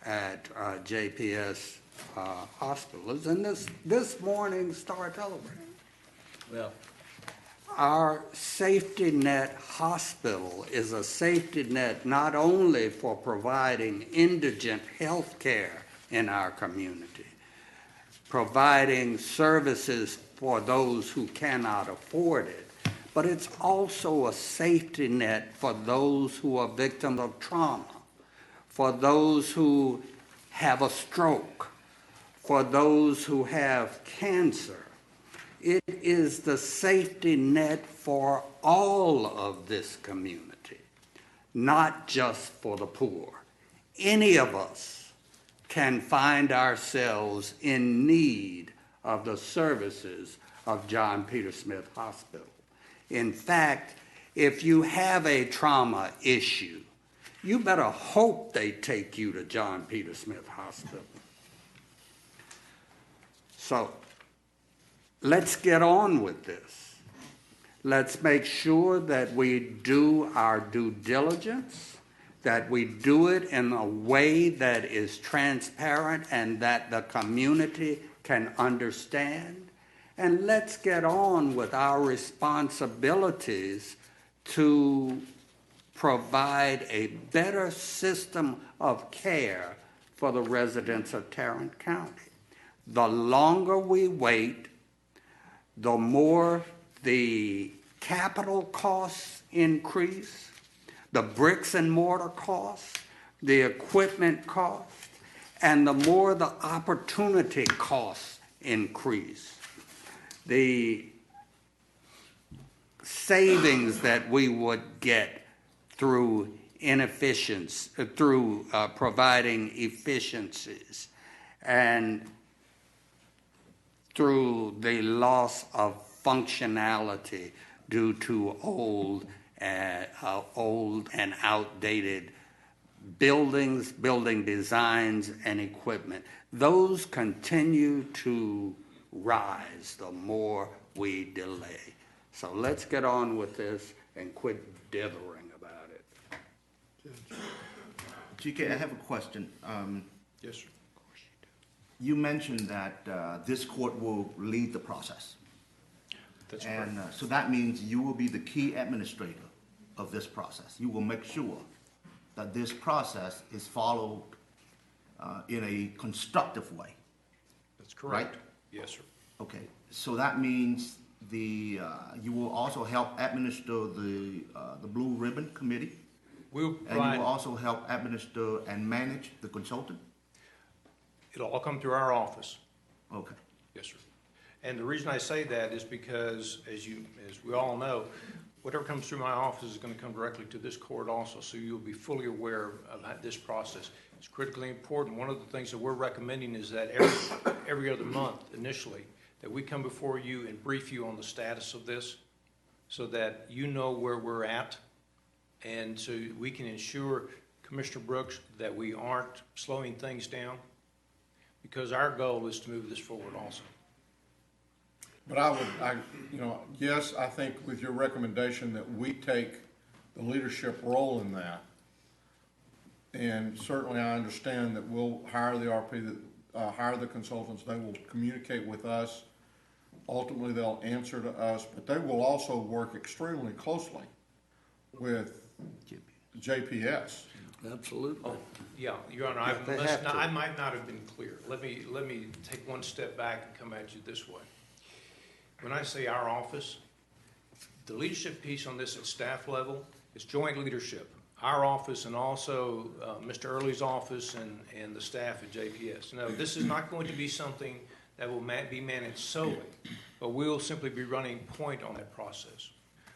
at JPS Hospital. It's in this morning's Star Telegram. Well, our safety net hospital is a safety net not only for providing indigent health care in our community, providing services for those who cannot afford it, but it's also a safety net for those who are victims of trauma, for those who have a stroke, for those who have cancer. It is the safety net for all of this community, not just for the poor. Any of us can find ourselves in need of the services of John Peter Smith Hospital. In fact, if you have a trauma issue, you better hope they take you to John Peter Smith Hospital. So, let's get on with this. Let's make sure that we do our due diligence, that we do it in a way that is transparent and that the community can understand. And let's get on with our responsibilities to provide a better system of care for the residents of Tarrant County. The longer we wait, the more the capital costs increase, the bricks and mortar costs, the equipment costs, and the more the opportunity costs increase. The savings that we would get through inefficiency, through providing efficiencies, and through the loss of functionality due to old and outdated buildings, building designs, and equipment. Those continue to rise the more we delay. So let's get on with this and quit dithering about it. GK, I have a question. yes, sir. You mentioned that this court will lead the process. That's and correct. so that means you will be the key administrator of this process. You will make sure that this process is followed in a constructive way. That's correct. Right? Yes, sir. Okay, so that means you will also help administer the Blue Ribbon Committee? We'll And you provide, will also help administer and manage the consultant? it'll all come through our office. Okay. Yes, sir. And the reason I say that is because, as we all know, whatever comes through my office is going to come directly to this court also, so you'll be fully aware of this process. It's critically important. One of the things that we're recommending is that every other month initially, that we come before you and brief you on the status of this so that you know where we're at, and so we can ensure, Commissioner Brooks, that we aren't slowing things down, because our goal is to move this forward also. But yes, I think with your recommendation that we take the leadership role in that. And certainly I understand that we'll hire the RP, hire the consultants, they will communicate with us. Ultimately, they'll answer to us, but they will also work extremely closely with JPS. Absolutely. Oh, yeah, Your Honor, I might not have been clear. Let me take one step back and come at you this way. When I say our office, the leadership piece on this at staff level is joint leadership. our office and also Mr. Early's office and the staff at JPS. No, this is not going to be something that will be managed solely, but we'll simply be running point on that process.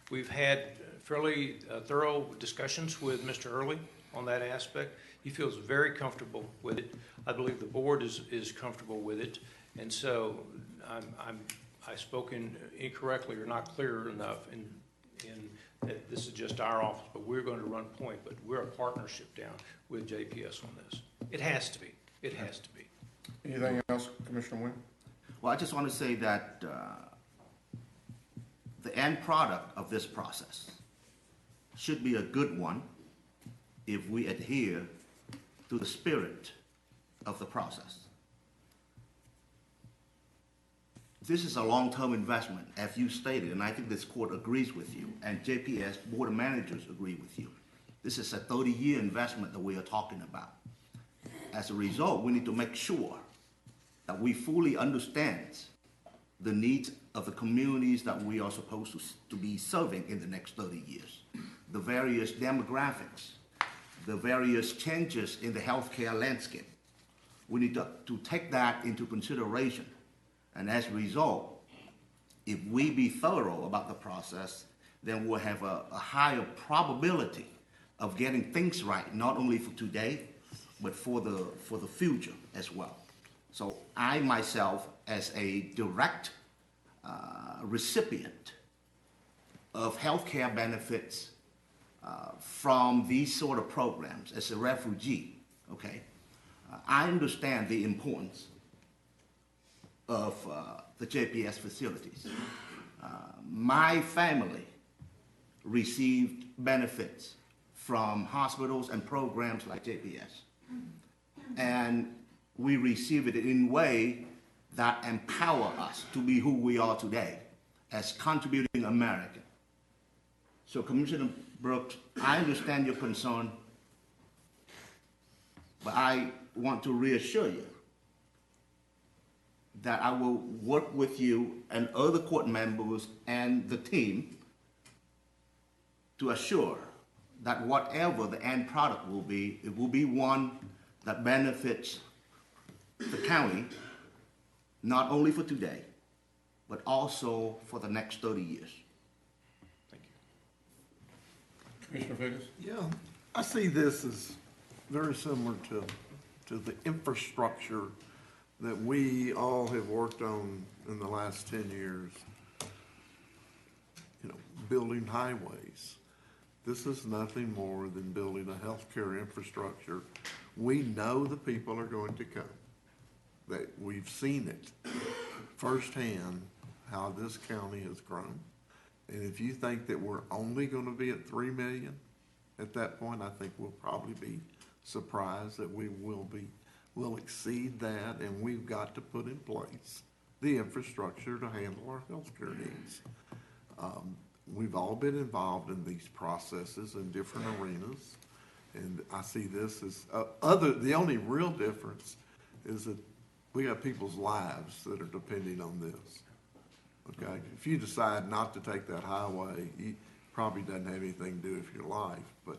We've had fairly thorough discussions with Mr. Early on that aspect. He feels very comfortable with it. I believe the board is comfortable with it. And so I've spoken incorrectly or not clear enough in that this is just our office, but we're going to run point, but we're a partnership down with JPS on this. It has to be. It has to be. Anything else, Commissioner Wynn? Well, I just want to say that the end product of this process should be a good one if we adhere to the spirit of the process. This is a long-term investment, as you stated, and I think this court agrees with you, and JPS Board of Managers agree with you. This is a 30-year investment that we are talking about. As a result, we need to make sure that we fully understand the needs of the communities that we are supposed to be serving in the next 30 years, the various demographics, the various changes in the healthcare landscape. We need to take that into consideration. And as a result, if we be thorough about the process, then we'll have a higher probability of getting things right, not only for today, but for the future as well. So I myself, as a direct recipient of healthcare benefits from these sort of programs, as a refugee, okay, I understand the importance of the JPS facilities. My family received benefits from hospitals and programs like JPS. And we receive it in a way that empower us to be who we are today as contributing American. So Commissioner Brooks, I understand your concern, but I want to reassure you that I will work with you and other court members and the team to assure that whatever the end product will be, it will be one that benefits the county, not only for today, but also for the next 30 years. Thank you. Commissioner Figgis? Yeah, I see this as very similar to the infrastructure that we all have worked on in the last 10 years. You know, building highways. This is nothing more than building a healthcare infrastructure. We know the people are going to come. That we've seen it firsthand, how this county has grown. And if you think that we're only going to be at 3 million at that point, I think we'll probably be surprised that we will exceed that, and we've got to put in place the infrastructure to handle our healthcare needs. We've all been involved in these processes in different arenas, and I see this as the only real difference is that we got people's lives that are depending on this. Okay, if you decide not to take that highway, it probably doesn't have anything to do with your life, but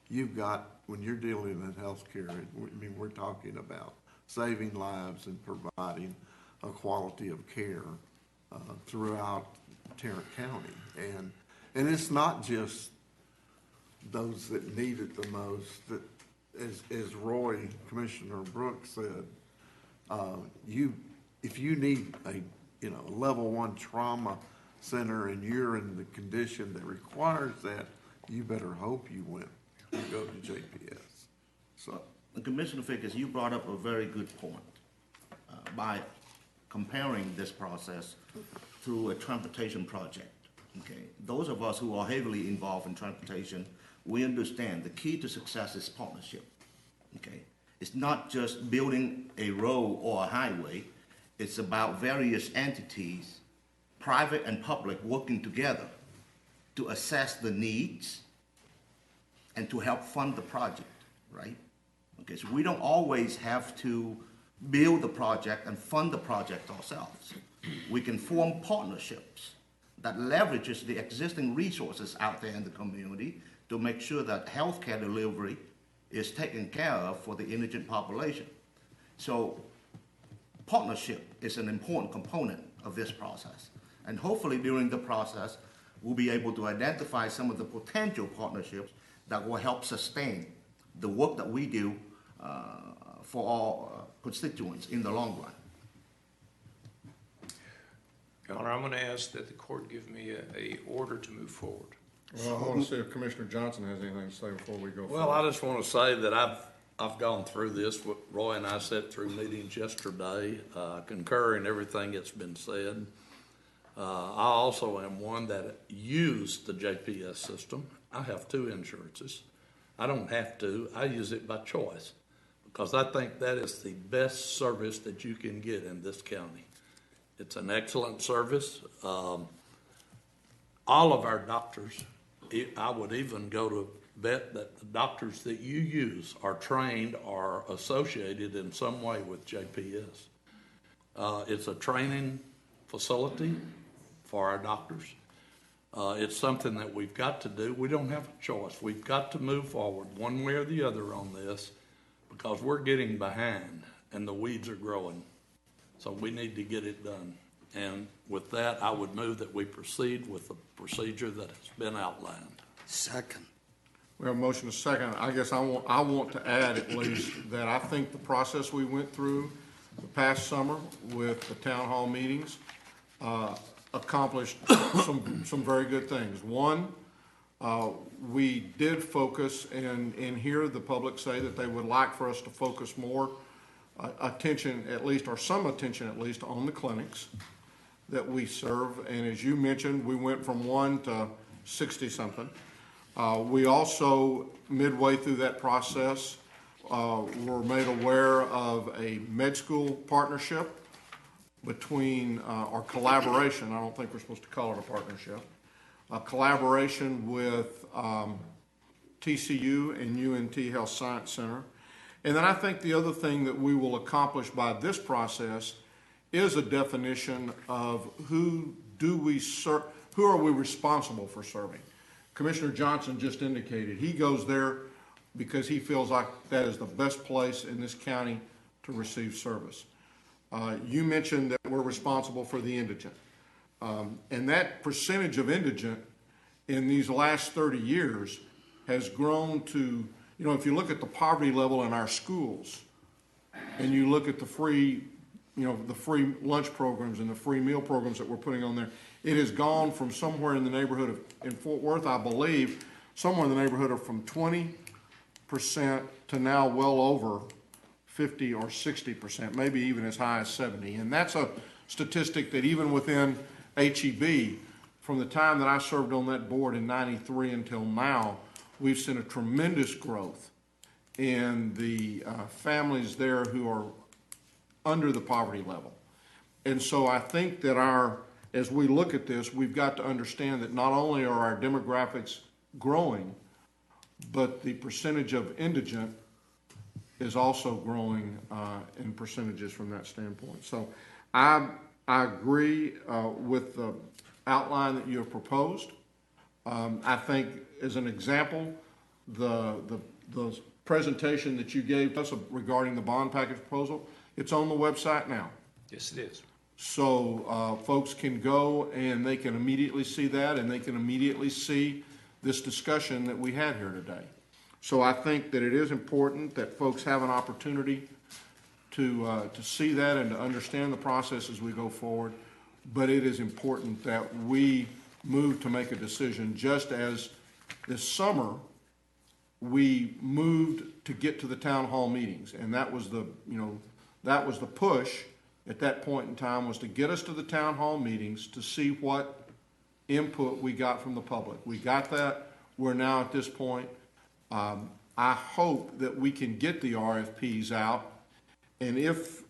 you've got, when you're dealing in healthcare, I mean, we're talking about saving lives and providing a quality of care throughout Tarrant County. And it's not just those that need it the most. That, as Roy, Commissioner Brooks said, if you need a level 1 trauma center and you're in the condition that requires that, you better hope you go to JPS. So, Commissioner Figgis, you brought up a very good point by comparing this process to a transportation project. Okay, those of us who are heavily involved in transportation, we understand the key to success is partnership. Okay, it's not just building a road or a highway. It's about various entities, private and public, working together to assess the needs and to help fund the project, right? Okay, so we don't always have to build the project and fund the project ourselves. We can form partnerships that leverages the existing resources out there in the community to make sure that healthcare delivery is taken care of for the indigent population. So partnership is an important component of this process. And hopefully during the process, we'll be able to identify some of the potential partnerships that will help sustain the work that we do for all constituents in the long run. Your Honor, I'm going to ask that the court give me a order to move forward. Well, I want to see if Commissioner Johnson has anything to say before we go forward. Well, I just want to say that I've gone through this. Roy and I sat through meetings yesterday, concur in everything that's been said. I also am one that used the JPS system. I have 2 insurances. I don't have to. I use it by choice because I think that is the best service that you can get in this county. It's an excellent service. All of our doctors, I would even go to bet that the doctors that you use are trained or associated in some way with JPS. It's a training facility for our doctors. It's something that we've got to do. We don't have a choice. We've got to move forward one way or the other on this because we're getting behind and the weeds are growing. So we need to get it done. And with that, I would move that we proceed with the procedure that has been outlined. Second. We have a motion to second. I guess I want to add at least that I think the process we went through the past summer with the town hall meetings accomplished some very good things. One, we did focus and hear the public say that they would like for us to focus more attention at least, or some attention at least, on the clinics that we serve. And as you mentioned, we went from 1 to 60-something. We also, midway through that process, were made aware of a med school partnership between, or collaboration, I don't think we're supposed to call it a partnership, a collaboration with TCU and UNT Health Science Center. And then I think the other thing that we will accomplish by this process is a definition of who are we responsible for serving. Commissioner Johnson just indicated he goes there because he feels like that is the best place in this county to receive service. You mentioned that we're responsible for the indigent. And that percentage of indigent in these last 30 years has grown to, you know, if you look at the poverty level in our schools and you look at the free, you know, the free lunch programs and the free meal programs that we're putting on there, it has gone from somewhere in the neighborhood of, in Fort Worth, I believe, somewhere in the neighborhood of from 20% to now well over 50 or 60%, maybe even as high as 70. And that's a statistic that even within HEB, from the time that I served on that board in '93 until now, we've seen a tremendous growth in the families there who are under the poverty level. And so I think that as we look at this, we've got to understand that not only are our demographics growing, but the percentage of indigent is also growing in percentages from that standpoint. So I agree with the outline that you have proposed. I think, as an example, the presentation that you gave us regarding the bond package proposal, it's on the website now. Yes, it is. So folks can go and they can immediately see that, and they can immediately see this discussion that we had here today. So I think that it is important that folks have an opportunity to see that and to understand the process as we go forward. But it is important that we move to make a decision, just as this summer we moved to get to the town hall meetings, and that was the push at that point in time, was to get us to the town hall meetings to see what input we got from the public. We got that. We're now at this point. I hope that we can get the RFPs out, and if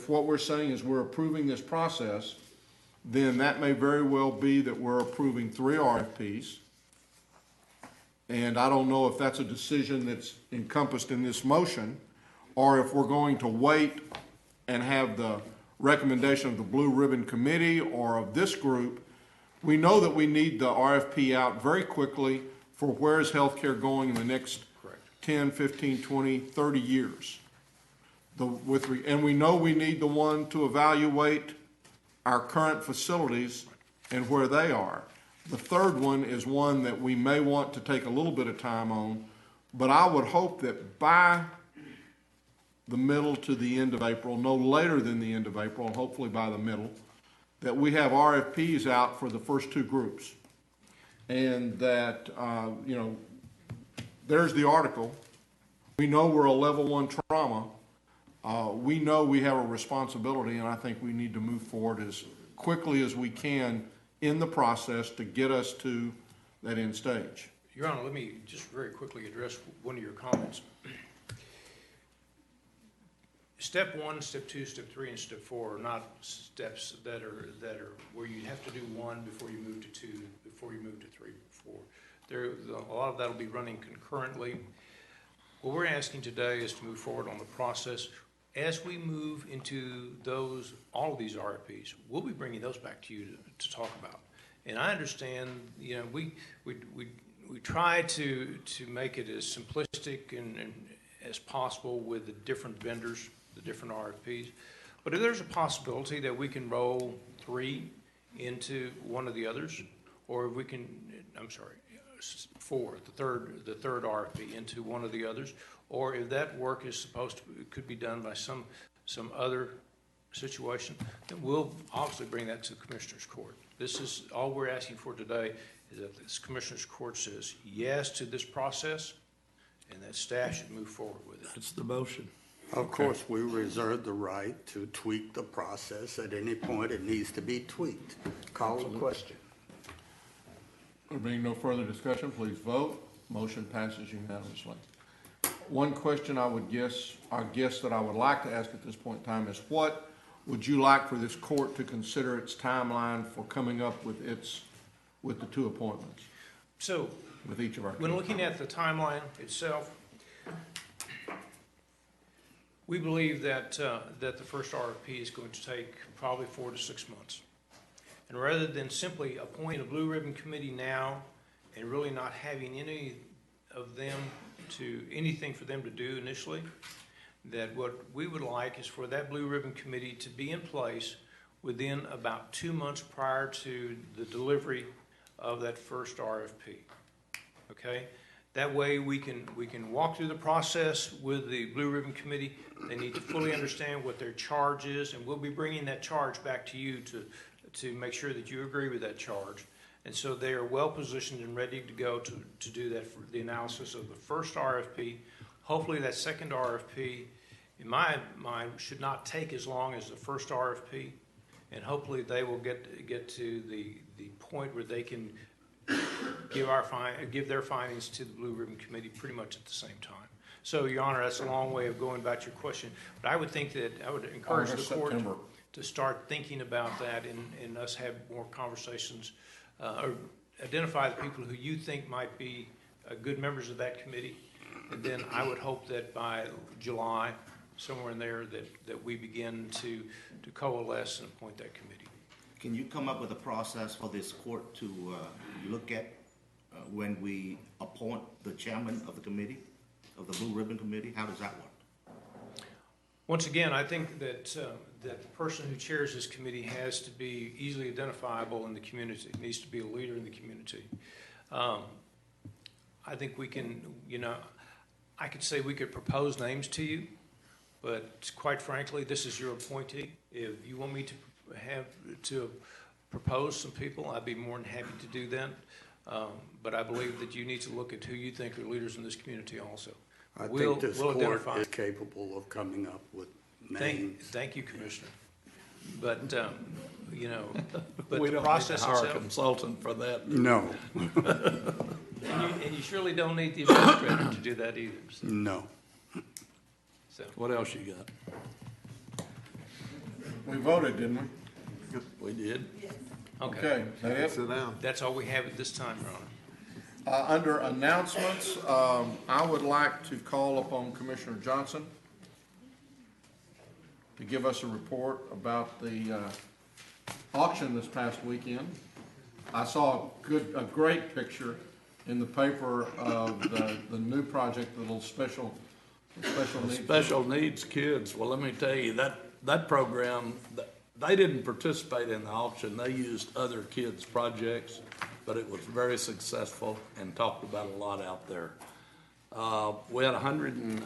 what we're saying is we're approving this process, then that may very well be that we're approving 3 RFPs. And I don't know if that's a decision that's encompassed in this motion, or if we're going to wait and have the recommendation of the Blue Ribbon Committee or of this group We know that we need the RFP out very quickly for where is healthcare going in the next 10, 15, 20, 30 years. And we know we need the one to evaluate our current facilities and where they are. The third one is one that we may want to take a little bit of time on, but I would hope that by the middle to the end of April, no later than the end of April, and hopefully by the middle, that we have RFPs out for the first two groups. And that, there's the article. We know we're a level 1 trauma. We know we have a responsibility, and I think we need to move forward as quickly as we can in the process to get us to that end stage. Your Honor, let me just very quickly address one of your comments. Step 1, Step 2, Step 3, and Step 4 are not steps that are where you have to do 1 before you move to 2, before you move to 3, 4. A lot of that will be running concurrently. What we're asking today is to move forward on the process. As we move into all of these RFPs, we'll be bringing those back to you to talk about. And I understand, we try to make it as simplistic and as possible with the different vendors, the different RFPs. But if there's a possibility that we can roll 3 into one of the others, or if we can, 4, the third RFP into one of the others, or if that work is could be done by some other situation, then we'll obviously bring that to the Commissioner's Court. This is all we're asking for today, is that this Commissioner's Court says yes to this process, and that staff should move forward with it. That's the motion. Of course, we reserve the right to tweak the process at any point it needs to be tweaked. Call the question. There being no further discussion, please vote. Motion passes unanimously. One question I guess that I would like to ask at this point in time is, what would you like for this court to consider its timeline for coming up with the 2 appointments? So, with each of our when looking at the timeline itself, we believe that the first RFP is going to take probably 4 to 6 months. And rather than simply appointing a blue ribbon committee now and really not having anything for them to do initially, that what we would like is for that blue ribbon committee to be in place within about 2 months prior to the delivery of that first RFP. Okay? That way we can walk through the process with the blue ribbon committee. They need to fully understand what their charge is, and we'll be bringing that charge back to you to make sure that you agree with that charge. And so they are well positioned and ready to go to do that for the analysis of the first RFP. Hopefully that second RFP, in my mind, should not take as long as the first RFP, and hopefully they will get to the point where they can give their findings to the Blue Ribbon Committee pretty much at the same time. So, Your Honor, that's a long way of going about your question, but I would think that I would encourage the court to start thinking about that and us have more conversations, or identify the people who you think might be good members of that committee, and then I would hope that by July, somewhere in there, that we begin to coalesce and appoint that committee. Can you come up with a process for this court to look at when we appoint the chairman of the committee, of the Blue Ribbon Committee? How does that work? Once again, I think that the person who chairs this committee has to be easily identifiable in the community. It needs to be a leader in the community. I think we can, I could say we could propose names to you, but quite frankly, this is your appointee. If you want me to propose some people, I'd be more than happy to do that. But I believe that you need to look at who you think are leaders in this community also. I think this court is capable of coming up with names. Thank you, Commissioner. But, but we the don't process need to hire itself. a consultant for that. No. And you surely don't need the administrator to do that either. So. No. So. What else you got? We voted, didn't we? We did. Okay. Sit down. That's all we have at this time, Your Honor. Under announcements, I would like to call upon Commissioner Johnson to give us a report about the auction this past weekend. I saw a great picture in the paper of the new project, the little special needs. Special needs kids, well, let me tell you, that program, they didn't participate in the auction. They used other kids' projects, but it was very successful and talked about a lot out there. We had 100 and,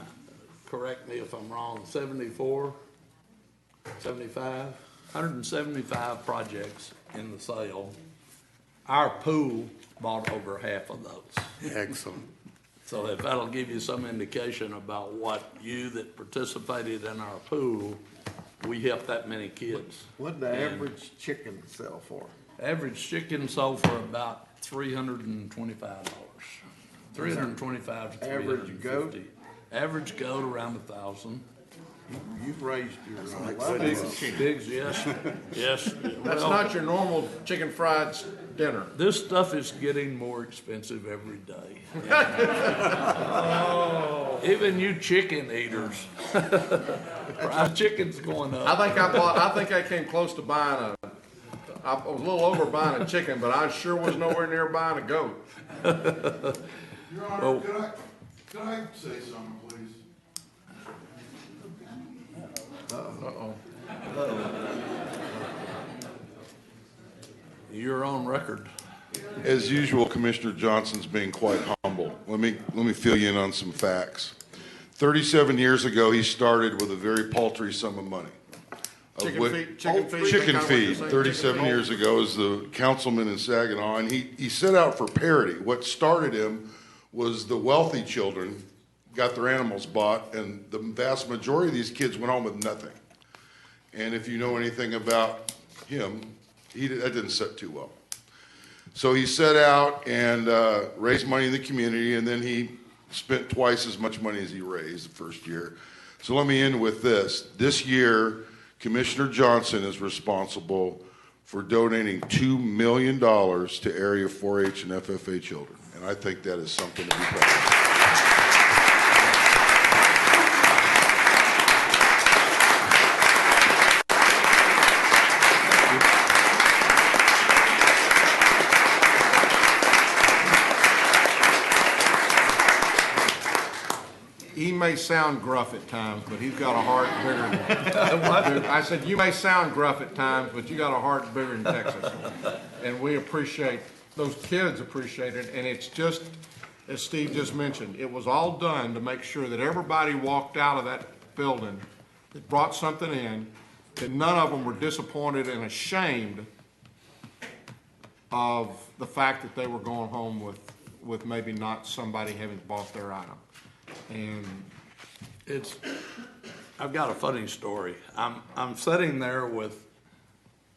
correct me if I'm wrong, 175 projects in the sale. Our pool bought over half of those. Excellent. So if that'll give you some indication about what you that participated in our pool, we helped that many kids. What'd the average chicken sell for? Average chicken sold for about $325. $325 to $350. Average goat? Average goat around 1,000. You've raised your Pigs, yes, yes. That's Well, not your normal chicken fried dinner. this stuff is getting more expensive every day. Even you chicken eaters, fried chicken's going up. I think I came close to buying I was a little over buying a chicken, but I sure was nowhere near buying a goat. Your Honor, could I say something, please? Uh-oh. You're on record. As usual, Commissioner Johnson's being quite humble. Let me fill you in on some facts. 37 years ago, he started with a very paltry sum of money. Chicken feed, 37 years ago as the councilman in Saginaw, and he set out for parity. What started him was the wealthy children got their animals bought, and the vast majority of these kids went home with nothing. And if you know anything about him, that didn't set too well. So he set out and raised money in the community, and then he spent twice as much money as he raised the first year. So let me end with this. This year, Commissioner Johnson is responsible for donating $2 million to area 4-H and FFA children, and I think that is something to be proud of. He may sound gruff at times, but he's got a heart bigger than... I said, you may sound gruff at times, but you got a heart bigger than Texas. And we appreciate, those kids appreciate it, and it's just, as Steve just mentioned, it was all done to make sure that everybody walked out of that building that brought something in, that none of them were disappointed and ashamed of the fact that they were going home with maybe not somebody having bought their item. And I've got a funny story. I'm sitting there with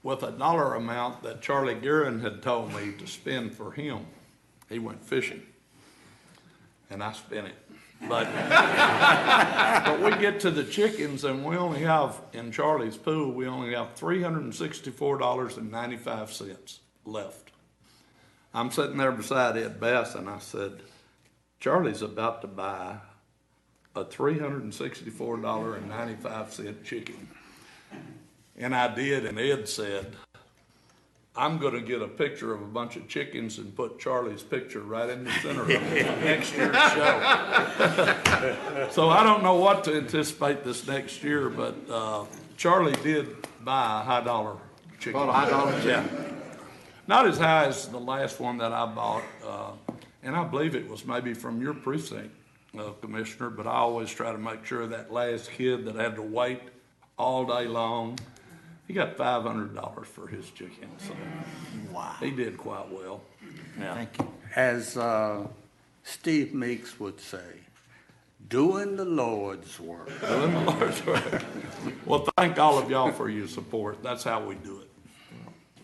a dollar amount that Charlie Guerin had told me to spend for him. He went fishing, and I spent it. But we get to the chickens, and we only have, in Charlie's pool, we only have $364.95 left. I'm sitting there beside Ed Bass, and I said, Charlie's about to buy a $364.95 chicken. And I did, and Ed said, I'm going to get a picture of a bunch of chickens and put Charlie's picture right in the center of next year's show. So I don't know what to anticipate this next year, but Charlie did buy a high dollar chicken. Bought a high dollar chicken. Yeah. Not as high as the last one that I bought. And I believe it was maybe from your precinct, Commissioner, but I always try to make sure that last kid that had to wait all day long, he got $500 for his chicken. So wow. He did quite well. Yeah. Thank you. As Steve Meeks would say, doing the Lord's work. Doing the Lord's work. Well, thank all of y'all for your support. That's how we do it.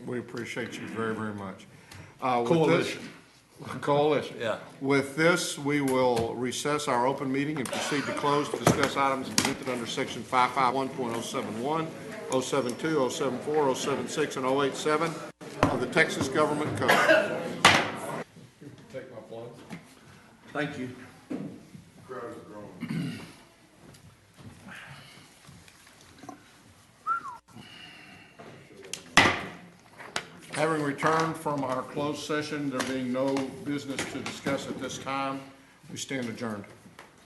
We appreciate you very, very much. Coalition. Coalition. Yeah. With this, we will recess our open meeting and proceed to close to discuss items exempted under section 551.071, 072, 074, 076, and 087 of the Texas Government Code. Take my plugs. Thank you. Crowd is growing. Having returned from our closed session, there being no business to discuss at this time, we stand adjourned.